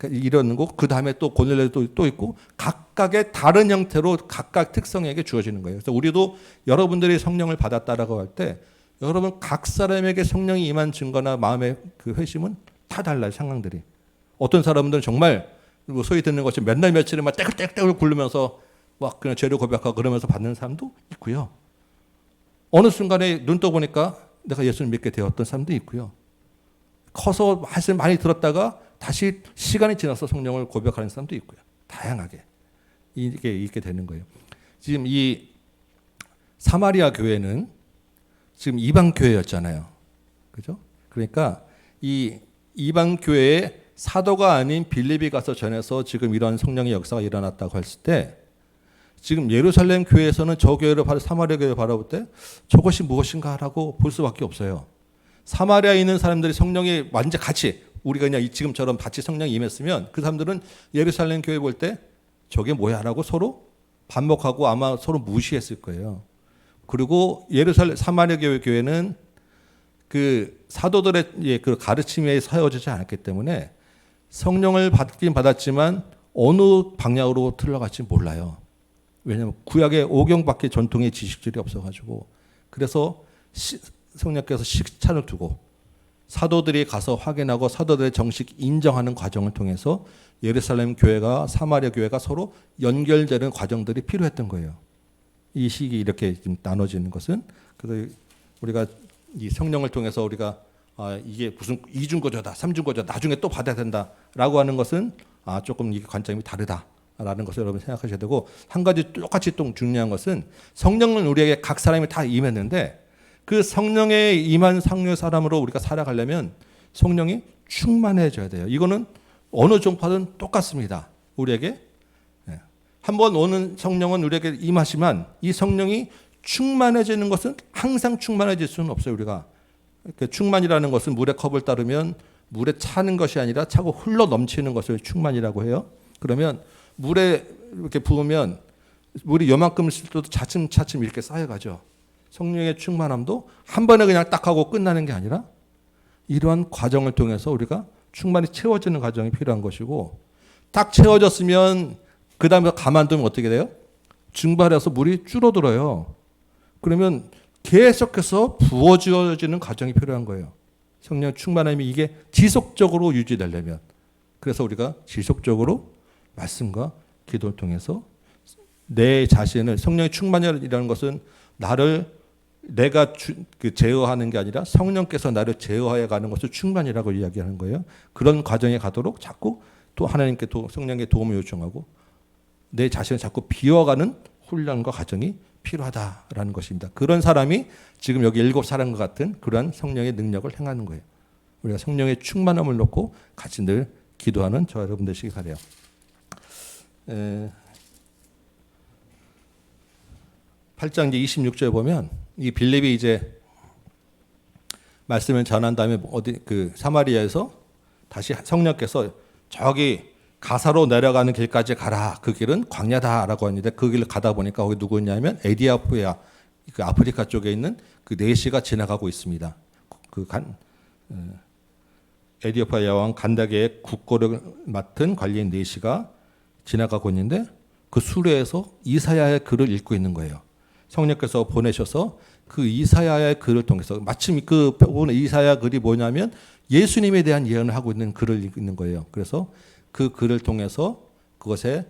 이러는 거, 그 다음에 또 고넬료도 또 있고 각각의 다른 형태로 각각 특성에게 주어지는 거예요. 그래서 우리도 여러분들이 성령을 받았다라고 할 때 여러분 각 사람에게 성령이 임한 증거나 마음의 그 회심은 다 달라요. 상황들이. 어떤 사람들은 정말 소위 듣는 것이 몇 날 며칠을 막 떼글떼글 굴르면서 막 그냥 죄를 고백하고 그러면서 받는 사람도 있고요. 어느 순간에 눈 떠보니까 내가 예수를 믿게 되었던 사람도 있고요. 커서 말씀 많이 들었다가 다시 시간이 지나서 성령을 고백하는 사람도 있고요. 다양하게 이게 있게 되는 거예요. 지금 이 사마리아 교회는 지금 이방 교회였잖아요. 그죠? 그러니까 이 이방 교회에 사도가 아닌 빌립이 가서 전해서 지금 이런 성령의 역사가 일어났다고 했을 때 지금 예루살렘 교회에서는 저 교회를 사마리아 교회를 바라볼 때 저것이 무엇인가라고 볼 수밖에 없어요. 사마리아에 있는 사람들이 성령이 완전 같이 우리가 그냥 지금처럼 같이 성령이 임했으면 그 사람들은 예루살렘 교회 볼 때 저게 뭐야라고 서로 반목하고 아마 서로 무시했을 거예요. 그리고 예루살렘 사마리아 교회는 그 사도들의 그 가르침에 세워지지 않았기 때문에 성령을 받긴 받았지만 어느 방향으로 틀어갈지 몰라요. 왜냐하면 구약의 오경밖에 전통의 지식들이 없어가지고 그래서 성령께서 식찬을 두고 사도들이 가서 확인하고 사도들의 정식 인정하는 과정을 통해서 예루살렘 교회가 사마리아 교회가 서로 연결되는 과정들이 필요했던 거예요. 이 시기 이렇게 지금 나눠지는 것은 그래서 우리가 이 성령을 통해서 우리가 이게 무슨 이중거저다, 삼중거저 나중에 또 받아야 된다라고 하는 것은 조금 이게 관점이 다르다라는 것을 여러분 생각하셔야 되고 한 가지 똑같이 또 중요한 것은 성령은 우리에게 각 사람이 다 임했는데 그 성령에 임한 상류의 사람으로 우리가 살아가려면 성령이 충만해져야 돼요. 이거는 어느 종파든 똑같습니다. 우리에게 한번 오는 성령은 우리에게 임하지만 이 성령이 충만해지는 것은 항상 충만해질 수는 없어요. 우리가 충만이라는 것은 물의 컵을 따르면 물에 차는 것이 아니라 차고 흘러 넘치는 것을 충만이라고 해요. 그러면 물에 이렇게 부으면 물이 요만큼 있을 때도 차츰차츰 이렇게 쌓여가죠. 성령의 충만함도 한 번에 그냥 딱 하고 끝나는 게 아니라 이러한 과정을 통해서 우리가 충만히 채워지는 과정이 필요한 것이고 딱 채워졌으면 그 다음에 가만두면 어떻게 돼요? 증발해서 물이 줄어들어요. 그러면 계속해서 부어지어지는 과정이 필요한 거예요. 성령 충만함이 이게 지속적으로 유지되려면 그래서 우리가 지속적으로 말씀과 기도를 통해서 내 자신을 성령의 충만이라는 것은 나를 내가 제어하는 게 아니라 성령께서 나를 제어해 가는 것을 충만이라고 이야기하는 거예요. 그런 과정에 가도록 자꾸 또 하나님께 성령의 도움을 요청하고 내 자신을 자꾸 비워가는 훈련과 과정이 필요하다라는 것입니다. 그런 사람이 지금 여기 7사람과 같은 그러한 성령의 능력을 행하는 거예요. 우리가 성령의 충만함을 놓고 같이 늘 기도하는 저 여러분 되시기 바라요. 8장 26절에 보면 이 빌립이 이제 말씀을 전한 다음에 어디 그 사마리아에서 다시 성령께서 저기 가사로 내려가는 길까지 가라. 그 길은 광야다라고 하는데 그 길을 가다 보니까 거기 누구냐면 에디오피아 그 아프리카 쪽에 있는 그 내시가 지나가고 있습니다. 에디오피아 왕 간다게의 국고를 맡은 관리인 내시가 지나가고 있는데 그 수레에서 이사야의 글을 읽고 있는 거예요. 성령께서 보내셔서 그 이사야의 글을 통해서 마침 그 이사야 글이 뭐냐면 예수님에 대한 예언을 하고 있는 글을 읽는 거예요. 그래서 그 글을 통해서 그것에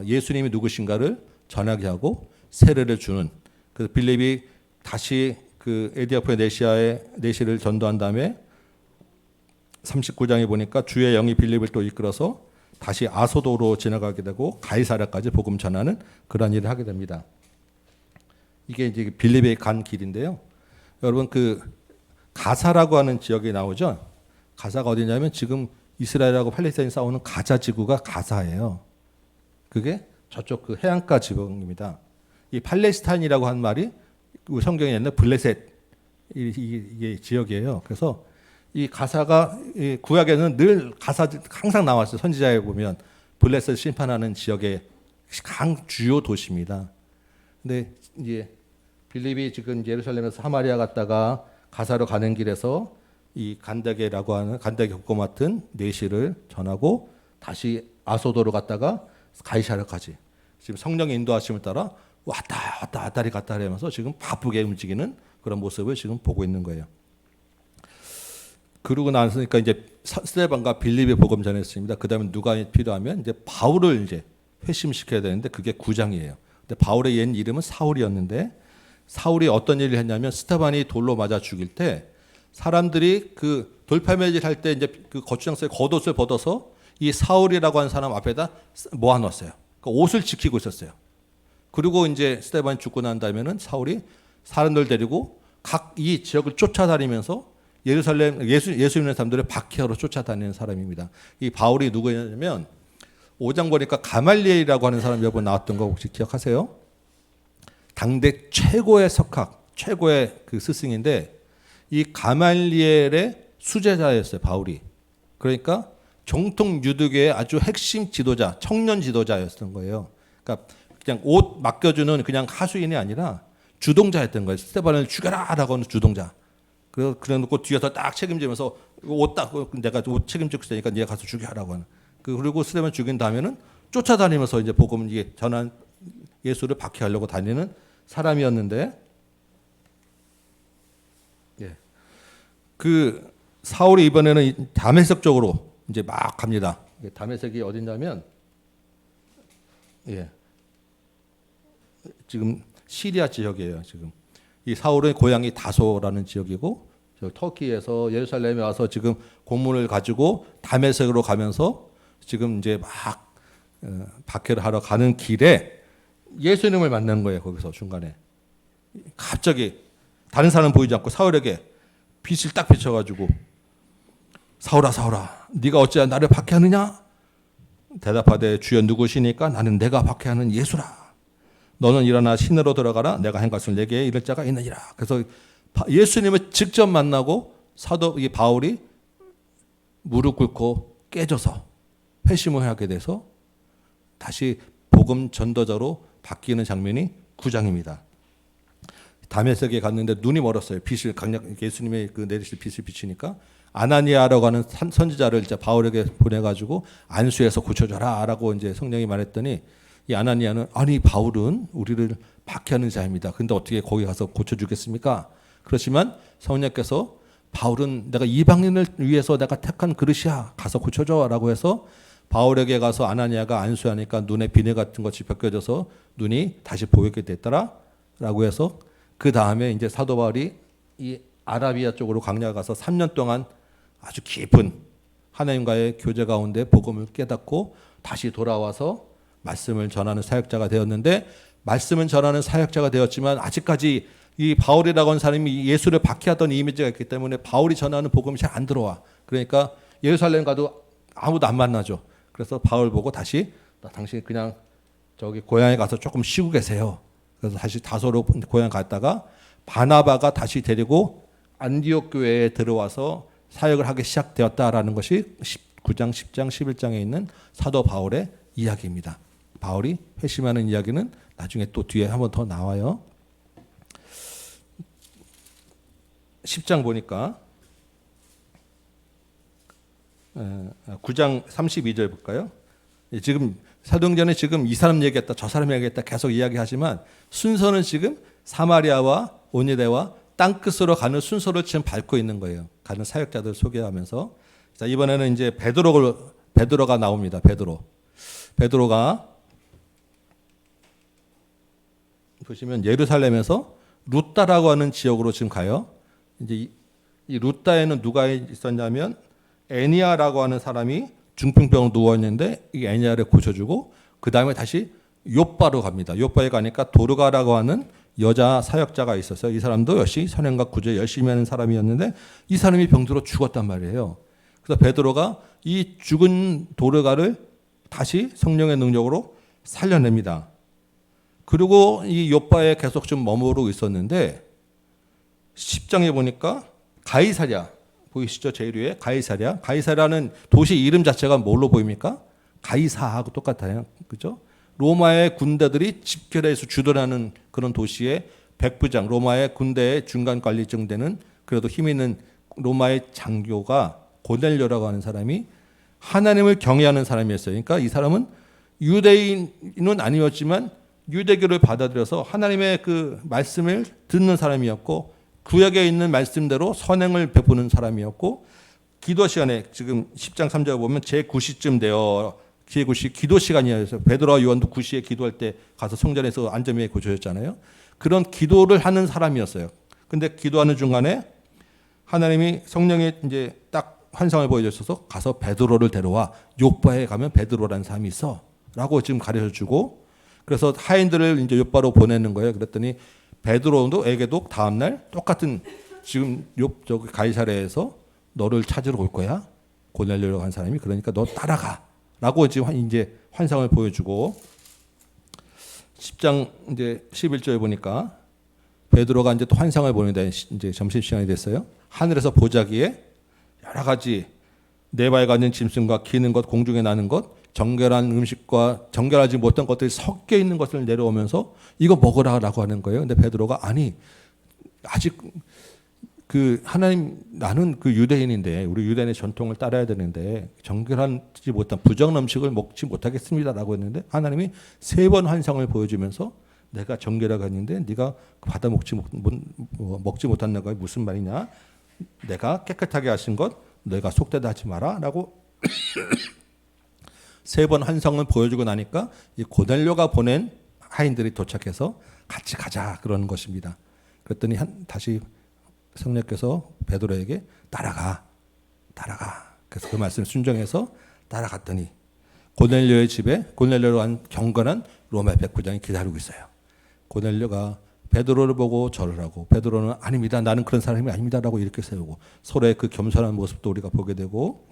예수님이 누구신가를 전하게 하고 세례를 주는 그래서 빌립이 다시 그 에디오피아 내시를 전도한 다음에 39장에 보니까 주의 영이 빌립을 또 이끌어서 다시 아소도로 지나가게 되고 가이사랴까지 복음 전하는 그런 일을 하게 됩니다. 이게 이제 빌립의 간 길인데요. 여러분 그 가사라고 하는 지역이 나오죠. 가사가 어디냐면 지금 이스라엘하고 팔레스타인이 싸우는 가자 지구가 가사예요. 그게 저쪽 그 해안가 지역입니다. 이 팔레스타인이라고 한 말이 성경에 있는 블레셋 이게 지역이에요. 그래서 이 가사가 이 구약에는 늘 가사 항상 나왔어요. 선지자에 보면 블레셋 심판하는 지역의 강 주요 도시입니다. 근데 이제 빌립이 지금 예루살렘에서 사마리아 갔다가 가사로 가는 길에서 이 간다게라고 하는 간다게 국고 맡은 내시를 전하고 다시 아소도로 갔다가 가이사랴까지 지금 성령의 인도하심을 따라 왔다리 갔다리 하면서 지금 바쁘게 움직이는 그런 모습을 지금 보고 있는 거예요. 그러고 나서니까 이제 스데반과 빌립의 복음 전했습니다. 그다음에 누가 필요하면 이제 바울을 이제 회심시켜야 되는데 그게 9장이에요. 근데 바울의 옛 이름은 사울이었는데 사울이 어떤 일을 했냐면 스테반이 돌로 맞아 죽일 때 사람들이 그 돌팔매질 할 때 이제 그 거추장소에 겉옷을 벗어서 이 사울이라고 하는 사람 앞에다 모아놨어요. 그 옷을 지키고 있었어요. 그리고 이제 스테반이 죽고 난 다음에는 사울이 사람들 데리고 각 이 지역을 쫓아다니면서 예루살렘 예수 믿는 사람들을 박해하러 쫓아다니는 사람입니다. 이 바울이 누구였냐면 5장 보니까 가말리엘이라고 하는 사람 몇 번 나왔던 거 혹시 기억하세요? 당대 최고의 석학, 최고의 그 스승인데 이 가말리엘의 수제자였어요, 바울이. 그러니까 정통 유대교의 아주 핵심 지도자, 청년 지도자였던 거예요. 그러니까 그냥 옷 맡겨주는 그냥 하수인이 아니라 주동자였던 거예요. 스테반을 죽여라라고 하는 주동자. 그래 놓고 뒤에서 딱 책임지면서 옷 딱 내가 옷 책임지고 있으니까 네가 가서 죽여라고 하는. 그리고 스테반 죽인 다음에는 쫓아다니면서 이제 복음 이게 전한 예수를 박해하려고 다니는 사람이었는데, 예. 그 사울이 이번에는 다메섹 쪽으로 이제 막 갑니다. 다메섹이 어딘냐면, 예. 지금 시리아 지역이에요. 지금 이 사울의 고향이 다소라는 지역이고, 터키에서 예루살렘에 와서 지금 공문을 가지고 다메섹으로 가면서 지금 이제 막 박해를 하러 가는 길에 예수님을 만난 거예요. 거기서 중간에 갑자기 다른 사람 보이지 않고 사울에게 빛을 딱 비춰가지고 사울아 사울아 네가 어찌하여 나를 박해하느냐? 대답하되 주여 누구시니까 나는 내가 박해하는 예수라. 너는 일어나 시내로 들어가라. 내가 한 것을 내게 이를 자가 있느니라. 그래서 예수님을 직접 만나고 사도 이 바울이 무릎 꿇고 깨져서 회심을 하게 돼서 다시 복음 전도자로 바뀌는 장면이 9장입니다. 다메섹에 갔는데 눈이 멀었어요. 빛을 강력 예수님의 그 내리실 빛을 비치니까 아나니아라고 하는 선지자를 이제 바울에게 보내가지고 안수해서 고쳐줘라라고 이제 성령이 말했더니 이 아나니아는 아니 바울은 우리를 박해하는 자입니다. 근데 어떻게 거기 가서 고쳐주겠습니까? 그렇지만 성령께서 바울은 내가 이방인을 위해서 내가 택한 그릇이야. 가서 고쳐줘라고 해서 바울에게 가서 아나니아가 안수하니까 눈에 비늘 같은 것이 벗겨져서 눈이 다시 보이게 됐더라라고 해서 그 다음에 이제 사도 바울이 이 아라비아 쪽으로 광야 가서 3년 동안 아주 깊은 하나님과의 교제 가운데 복음을 깨닫고 다시 돌아와서 말씀을 전하는 사역자가 되었는데, 말씀을 전하는 사역자가 되었지만 아직까지 이 바울이라고 하는 사람이 예수를 박해하던 이미지가 있기 때문에 바울이 전하는 복음이 잘 안 들어와. 그러니까 예루살렘 가도 아무도 안 만나죠. 그래서 바울 보고 다시 당신 그냥 저기 고향에 가서 조금 쉬고 계세요. 그래서 다시 다소로 고향 갔다가 바나바가 다시 데리고 안디옥 교회에 들어와서 사역을 하기 시작되었다라는 것이 9장, 10장, 11장에 있는 사도 바울의 이야기입니다. 바울이 회심하는 이야기는 나중에 또 뒤에 한 번 더 나와요. 10장 보니까 9장 32절 볼까요? 지금 사도행전에 지금 이 사람 얘기했다 저 사람 얘기했다 계속 이야기하지만 순서는 지금 사마리아와 오니데와 땅끝으로 가는 순서를 지금 밟고 있는 거예요. 가는 사역자들 소개하면서. 자, 이번에는 이제 베드로가 나옵니다. 베드로가 보시면 예루살렘에서 루따라고 하는 지역으로 지금 가요. 이제 이 루따에는 누가 있었냐면 애니아라고 하는 사람이 중풍병으로 누워 있는데 이 애니아를 고쳐주고 그 다음에 다시 요빠로 갑니다. 요빠에 가니까 도르가라고 하는 여자 사역자가 있었어요. 이 사람도 역시 선행과 구제 열심히 하는 사람이었는데 이 사람이 병들어 죽었단 말이에요. 그래서 베드로가 이 죽은 도르가를 다시 성령의 능력으로 살려냅니다. 그리고 이 요빠에 계속 좀 머무르고 있었는데 10장에 보니까 가이사랴 보이시죠? 제일 위에 가이사랴는 도시 이름 자체가 뭘로 보입니까? 가이사하고 똑같아요. 그죠? 로마의 군대들이 집결해서 주둔하는 그런 도시의 백부장, 로마의 군대의 중간 관리쯤 되는 그래도 힘 있는 로마의 장교가 고넬료라고 하는 사람이 하나님을 경외하는 사람이었어요. 그러니까 이 사람은 유대인은 아니었지만 유대교를 받아들여서 하나님의 그 말씀을 듣는 사람이었고 구약에 있는 말씀대로 선행을 베푸는 사람이었고 기도 시간에 지금 10장 3절 보면 제9시쯤 되어 제9시 기도 시간이어서 베드로와 요한도 9시에 기도할 때 가서 성전에서 안전위에 고쳐졌잖아요. 그런 기도를 하는 사람이었어요. 근데 기도하는 중간에 하나님이 성령이 이제 딱 환상을 보여주셔서 가서 베드로를 데려와 요바에 가면 베드로라는 사람이 있어라고 지금 가르쳐 주고 그래서 하인들을 이제 요바로 보내는 거예요. 그랬더니 베드로에게도 다음 날 똑같은 지금 저기 가이사랴에서 너를 찾으러 올 거야. 고넬료라고 한 사람이 그러니까 너 따라가라고 지금 이제 환상을 보여주고 10장 이제 11절에 보니까 베드로가 이제 또 환상을 보는데 이제 점심 시간이 됐어요. 하늘에서 보자기에 여러 가지 네 발 가진 짐승과 기는 것, 공중에 나는 것, 정결한 음식과 정결하지 못한 것들이 섞여 있는 것을 내려오면서 이거 먹으라라고 하는 거예요. 근데 베드로가 아니 아직 그 하나님 나는 그 유대인인데 우리 유대인의 전통을 따라야 되는데 정결하지 못한 부정한 음식을 먹지 못하겠습니다라고 했는데 하나님이 3번 환상을 보여주면서 내가 정결하게 했는데 네가 받아 먹지 못한 내가 무슨 말이냐? 내가 깨끗하게 하신 것 내가 속되다 하지 마라라고 3번 환상을 보여주고 나니까 이 고넬료가 보낸 하인들이 도착해서 같이 가자 그러는 것입니다. 그랬더니 다시 성령께서 베드로에게 따라가. 그래서 그 말씀을 순종해서 따라갔더니 고넬료의 집에 고넬료로 한 경건한 로마 백부장이 기다리고 있어요. 고넬료가 베드로를 보고 절을 하고 베드로는 아닙니다. 나는 그런 사람이 아닙니다라고 이렇게 세우고 서로의 그 겸손한 모습도 우리가 보게 되고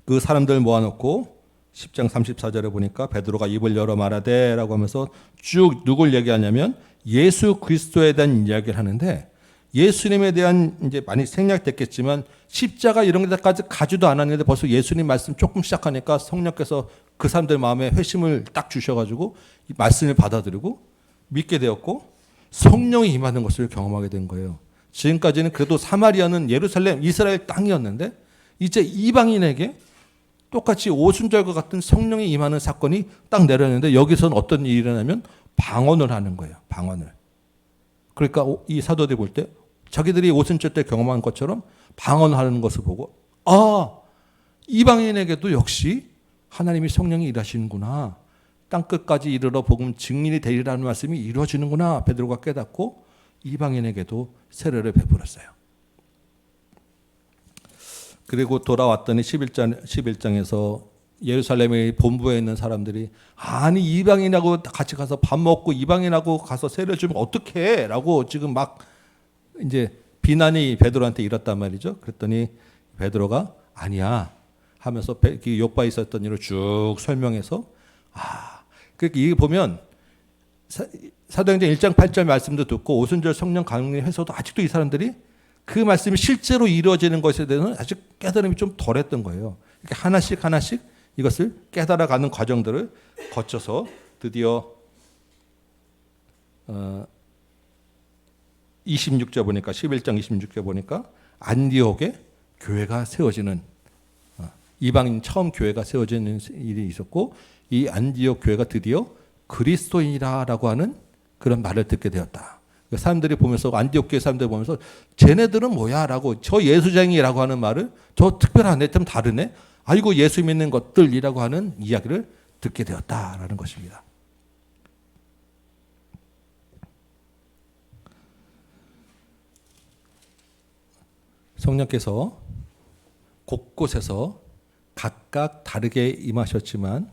그 사람들 모아놓고 10장 34절에 보니까 베드로가 입을 열어 말하되라고 하면서 쭉 누굴 얘기하냐면 예수 그리스도에 대한 이야기를 하는데 예수님에 대한 이제 많이 생략됐겠지만 십자가 이런 데까지 가지도 않았는데 벌써 예수님 말씀 조금 시작하니까 성령께서 그 사람들 마음에 회심을 딱 주셔가지고 이 말씀을 받아들이고 믿게 되었고 성령이 임하는 것을 경험하게 된 거예요. 지금까지는 그래도 사마리아는 예루살렘 이스라엘 땅이었는데 이제 이방인에게 똑같이 오순절과 같은 성령이 임하는 사건이 딱 내렸는데 여기서는 어떤 일이 일어나면 방언을 하는 거예요. 방언을. 그러니까 이 사도들이 볼 때 자기들이 오순절 때 경험한 것처럼 방언하는 것을 보고 이방인에게도 역시 하나님이 성령이 일하시는구나. 땅끝까지 이르러 복음 증인이 되리라는 말씀이 이루어지는구나. 베드로가 깨닫고 이방인에게도 세례를 베풀었어요. 그리고 돌아왔더니 11장에서 예루살렘의 본부에 있는 사람들이 아니 이방인하고 같이 가서 밥 먹고 이방인하고 가서 세례 주면 어떡해? 라고 지금 막 이제 비난이 베드로한테 일었단 말이죠. 그랬더니 베드로가 아니야 하면서 요바에 있었던 일을 쭉 설명해서 그러니까 이게 보면 사도행전 1장 8절 말씀도 듣고 오순절 성령 강림해서도 아직도 이 사람들이 그 말씀이 실제로 이루어지는 것에 대해서는 아직 깨달음이 좀 덜했던 거예요. 그러니까 하나씩 이것을 깨달아가는 과정들을 거쳐서 드디어 26절 보니까 11장 26절 보니까 안디옥에 교회가 세워지는 이방인 처음 교회가 세워지는 일이 있었고 이 안디옥 교회가 드디어 그리스도인이라고 하는 그런 말을 듣게 되었다. 사람들이 보면서 안디옥 교회 사람들이 보면서 쟤네들은 뭐야라고 저 예수쟁이라고 하는 말을 저 특별하네 좀 다르네. 아이고 예수 믿는 것들이라고 하는 이야기를 듣게 되었다라는 것입니다. 성령께서 곳곳에서 각각 다르게 임하셨지만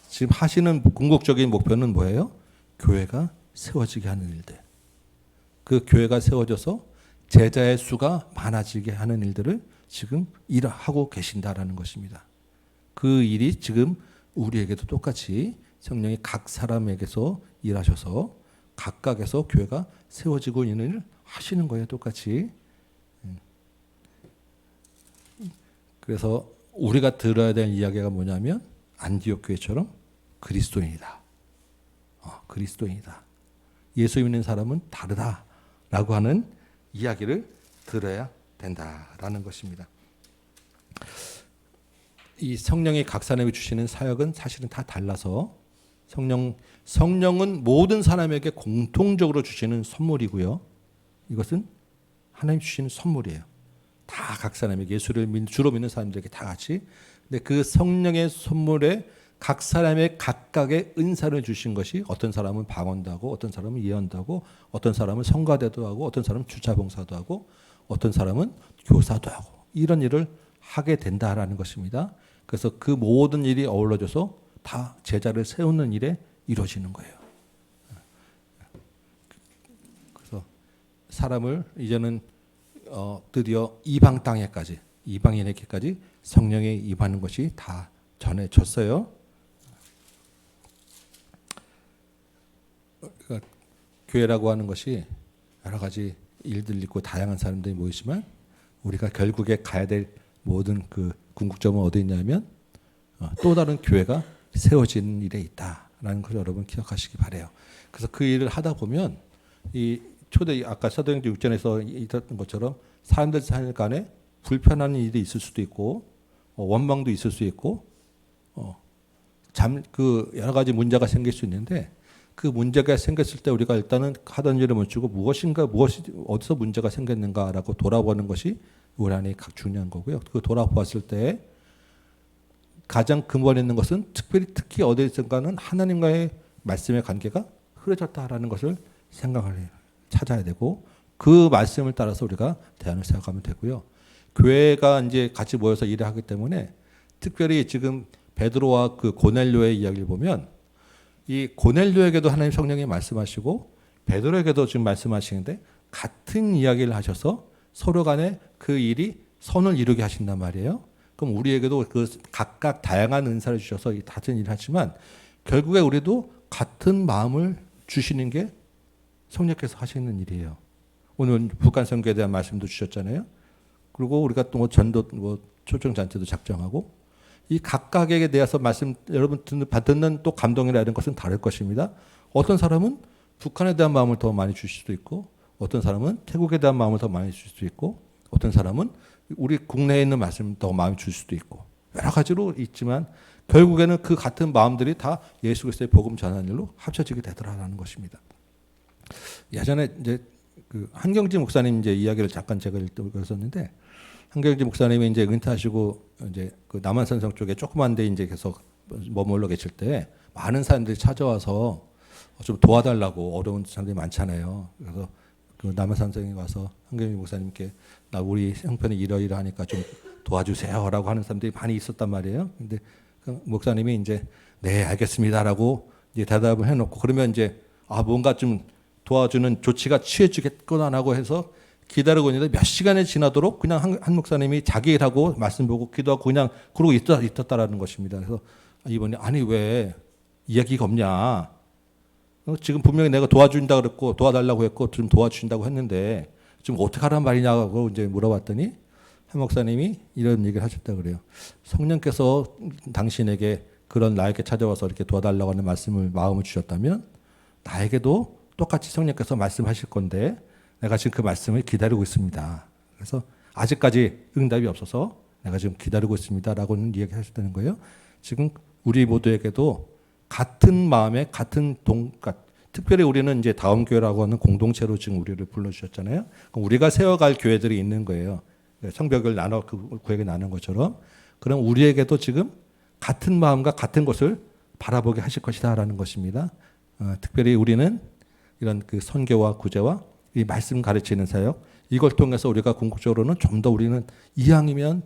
지금 하시는 궁극적인 목표는 뭐예요? 교회가 세워지게 하는 일들. 그 교회가 세워져서 제자의 수가 많아지게 하는 일들을 지금 일하고 계신다라는 것입니다. 그 일이 지금 우리에게도 똑같이 성령이 각 사람에게서 일하셔서 각각에서 교회가 세워지고 있는 일을 하시는 거예요. 똑같이. 그래서 우리가 들어야 될 이야기가 뭐냐면 안디옥 교회처럼 그리스도인이다. 그리스도인이다. 예수 믿는 사람은 다르다라고 하는 이야기를 들어야 된다라는 것입니다. 이 성령이 각 사람에게 주시는 사역은 사실은 다 달라서 성령은 모든 사람에게 공통적으로 주시는 선물이고요. 이것은 하나님 주시는 선물이에요. 다 각 사람에게 예수를 주로 믿는 사람들에게 다 같이. 근데 그 성령의 선물의 각 사람의 각각의 은사를 주신 것이 어떤 사람은 방언도 하고 어떤 사람은 예언도 하고 어떤 사람은 성가대도 하고 어떤 사람은 주차봉사도 하고 어떤 사람은 교사도 하고 이런 일을 하게 된다라는 것입니다. 그래서 그 모든 일이 어우러져서 다 제자를 세우는 일에 이루어지는 거예요. 그래서 사람을 이제는 드디어 이방 땅에까지 이방인에게까지 성령에 임하는 것이 다 전해졌어요. 그러니까 교회라고 하는 것이 여러 가지 일들 있고 다양한 사람들이 모이지만 우리가 결국에 가야 될 모든 그 궁극점은 어디 있냐면 또 다른 교회가 세워지는 일에 있다라는 것을 여러분 기억하시기 바래요. 그래서 그 일을 하다 보면 이 초대 아까 사도행전 6장에서 있었던 것처럼 사람들 사이 간에 불편한 일이 있을 수도 있고 원망도 있을 수 있고 그 여러 가지 문제가 생길 수 있는데 그 문제가 생겼을 때 우리가 일단은 하던 일을 멈추고 무엇이 어디서 문제가 생겼는가라고 돌아보는 것이 우리 안에 중요한 거고요. 그 돌아보았을 때 가장 근본에 있는 것은 특히 어디선가는 하나님과의 말씀의 관계가 흐려졌다라는 것을 생각을 찾아야 되고 그 말씀을 따라서 우리가 대안을 생각하면 되고요. 교회가 이제 같이 모여서 일을 하기 때문에 특별히 지금 베드로와 그 고넬료의 이야기를 보면 이 고넬료에게도 하나님 성령이 말씀하시고 베드로에게도 지금 말씀하시는데 같은 이야기를 하셔서 서로 간에 그 일이 선을 이루게 하신단 말이에요. 그럼 우리에게도 그 각각 다양한 은사를 주셔서 같은 일을 하지만 결국에 우리도 같은 마음을 주시는 게 성령께서 하시는 일이에요. 오늘 북한 선교에 대한 말씀도 주셨잖아요. 그리고 우리가 또 전도 초청 잔치도 작정하고 이 각각에게 대해서 말씀 여러분 듣는 또 감동이라는 것은 다를 것입니다. 어떤 사람은 북한에 대한 마음을 더 많이 주실 수도 있고 어떤 사람은 태국에 대한 마음을 더 많이 주실 수도 있고 어떤 사람은 우리 국내에 있는 말씀을 더 많이 줄 수도 있고 여러 가지로 있지만 결국에는 그 같은 마음들이 다 예수 그리스도의 복음 전하는 일로 합쳐지게 되더라라는 것입니다. 예전에 이제 그 한경지 목사님 이제 이야기를 잠깐 제가 읽었었는데 한경지 목사님이 이제 은퇴하시고 이제 그 남한산성 쪽에 조그만 데 이제 계속 머물러 계실 때 많은 사람들이 찾아와서 좀 도와달라고 어려운 사람들이 많잖아요. 그래서 그 남한산성에 와서 한경지 목사님께 나 우리 형편이 이러이러하니까 좀 도와주세요라고 하는 사람들이 많이 있었단 말이에요. 근데 그 목사님이 이제 네 알겠습니다라고 이제 대답을 해놓고 그러면 이제 뭔가 좀 도와주는 조치가 취해지겠구나라고 해서 기다리고 있는데 몇 시간이 지나도록 그냥 한 목사님이 자기 일하고 말씀 보고 기도하고 그냥 그러고 있었다라는 것입니다. 그래서 이번에 아니 왜 이야기가 없냐? 지금 분명히 내가 도와준다 그랬고 도와달라고 했고 좀 도와주신다고 했는데 지금 어떻게 하란 말이냐고 이제 물어봤더니 한 목사님이 이런 얘기를 하셨다 그래요. 성령께서 당신에게 그런 나에게 찾아와서 이렇게 도와달라고 하는 마음을 주셨다면 나에게도 똑같이 성령께서 말씀하실 건데 내가 지금 그 말씀을 기다리고 있습니다. 그래서 아직까지 응답이 없어서 내가 지금 기다리고 있습니다라고는 이야기하셨다는 거예요. 지금 우리 모두에게도 같은 마음에 같은 특별히 우리는 이제 다음 교회라고 하는 공동체로 지금 우리를 불러주셨잖아요. 그럼 우리가 세워갈 교회들이 있는 거예요. 성벽을 나눠 그 구역에 나눈 것처럼 그럼 우리에게도 지금 같은 마음과 같은 것을 바라보게 하실 것이다라는 것입니다. 특별히 우리는 이런 그 선교와 구제와 이 말씀 가르치는 사역 이걸 통해서 우리가 궁극적으로는 좀 더 우리는 이왕이면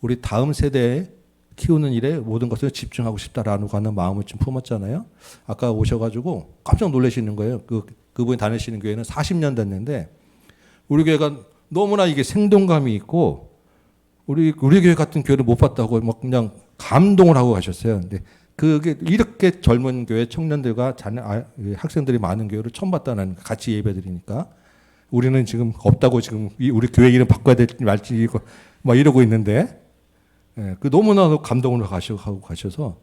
우리 다음 세대에 키우는 일에 모든 것을 집중하고 싶다라는 하는 마음을 좀 품었잖아요. 아까 오셔가지고 깜짝 놀라시는 거예요. 그분이 다니시는 교회는 40년 됐는데 우리 교회가 너무나 이게 생동감이 있고 우리 교회 같은 교회를 못 봤다고 막 그냥 감동을 하고 가셨어요. 근데 그게 이렇게 젊은 교회 청년들과 학생들이 많은 교회를 처음 봤다는 같이 예배드리니까 우리는 지금 없다고 지금 우리 교회 이름 바꿔야 될지 말지 막 이러고 있는데 그 너무나 감동을 하고 가셔서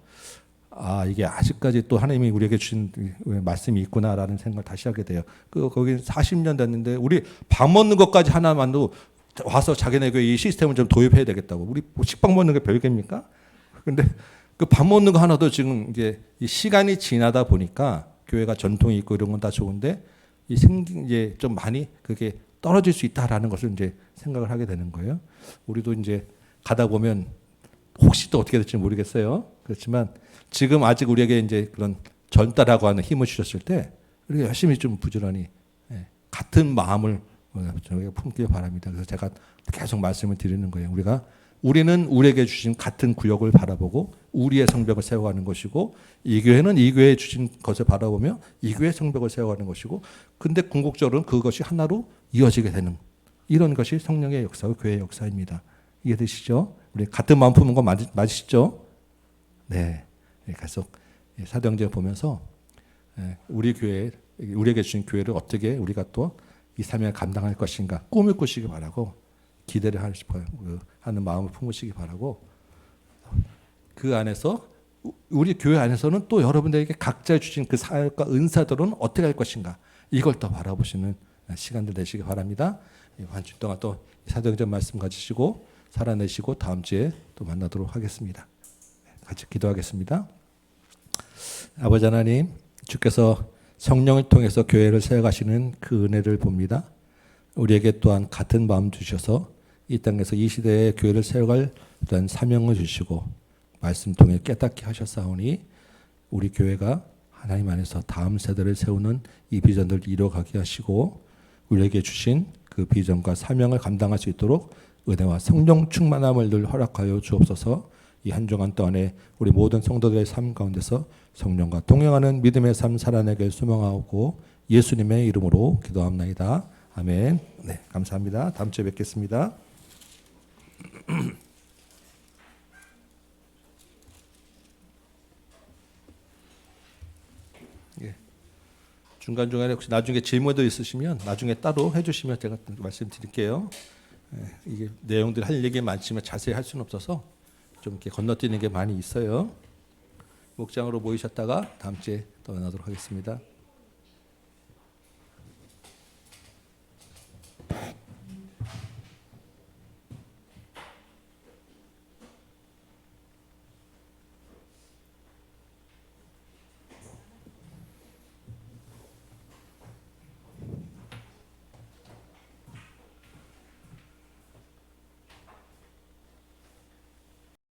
이게 아직까지 또 하나님이 우리에게 주신 말씀이 있구나라는 생각을 다시 하게 돼요. 거기 40년 됐는데 우리 밥 먹는 것까지 하나만도 와서 자기네 교회 이 시스템을 좀 도입해야 되겠다고. 우리 식빵 먹는 게 별개입니까? 근데 그 밥 먹는 거 하나도 지금 이제 시간이 지나다 보니까 교회가 전통이 있고 이런 건 다 좋은데 이제 좀 많이 그게 떨어질 수 있다라는 것을 이제 생각을 하게 되는 거예요. 우리도 이제 가다 보면 혹시 또 어떻게 될지 모르겠어요. 그렇지만 지금 아직 우리에게 이제 그런 전달하고 하는 힘을 주셨을 때 우리가 열심히 좀 부지런히 같은 마음을 저에게 품길 바랍니다. 그래서 제가 계속 말씀을 드리는 거예요. 우리는 우리에게 주신 같은 구역을 바라보고 우리의 성벽을 세워가는 것이고 이 교회는 이 교회에 주신 것을 바라보며 이 교회의 성벽을 세워가는 것이고 근데 궁극적으로는 그것이 하나로 이어지게 되는 이런 것이 성령의 역사와 교회의 역사입니다. 이해되시죠? 우리 같은 마음 품은 거 맞으시죠? 네. 계속 사도행전 보면서 우리 교회, 우리에게 주신 교회를 어떻게 우리가 또 이 사명을 감당할 것인가 꿈을 꾸시기 바라고 기대를 하는 마음을 품으시기 바라고 그 안에서 우리 교회 안에서는 또 여러분들에게 각자 주신 그 사역과 은사들은 어떻게 할 것인가 이걸 또 바라보시는 시간들 되시기 바랍니다. 한 주 동안 또 사도행전 말씀 가지시고 살아내시고 다음 주에 또 만나도록 하겠습니다. 같이 기도하겠습니다. 아버지 하나님, 주께서 성령을 통해서 교회를 세워가시는 그 은혜를 봅니다. 우리에게 또한 같은 마음 주셔서 이 땅에서 이 시대에 교회를 세워갈 어떤 사명을 주시고 말씀 통해 깨닫게 하셨사오니 우리 교회가 하나님 안에서 다음 세대를 세우는 이 비전들을 이뤄가게 하시고 우리에게 주신 그 비전과 사명을 감당할 수 있도록 은혜와 성령 충만함을 늘 허락하여 주옵소서. 이 한 주간 동안에 우리 모든 성도들의 삶 가운데서 성령과 동행하는 믿음의 삶 살아내길 소망하고 예수님의 이름으로 기도합나이다. 아멘. 네, 감사합니다. 다음 주에 뵙겠습니다. 예. 중간중간에 혹시 나중에 질문도 있으시면 나중에 따로 해주시면 제가 말씀드릴게요. 이게 내용들 할 얘기 많지만 자세히 할 수는 없어서 좀 이렇게 건너뛰는 게 많이 있어요. 목장으로 모이셨다가 다음 주에 또 만나도록 하겠습니다.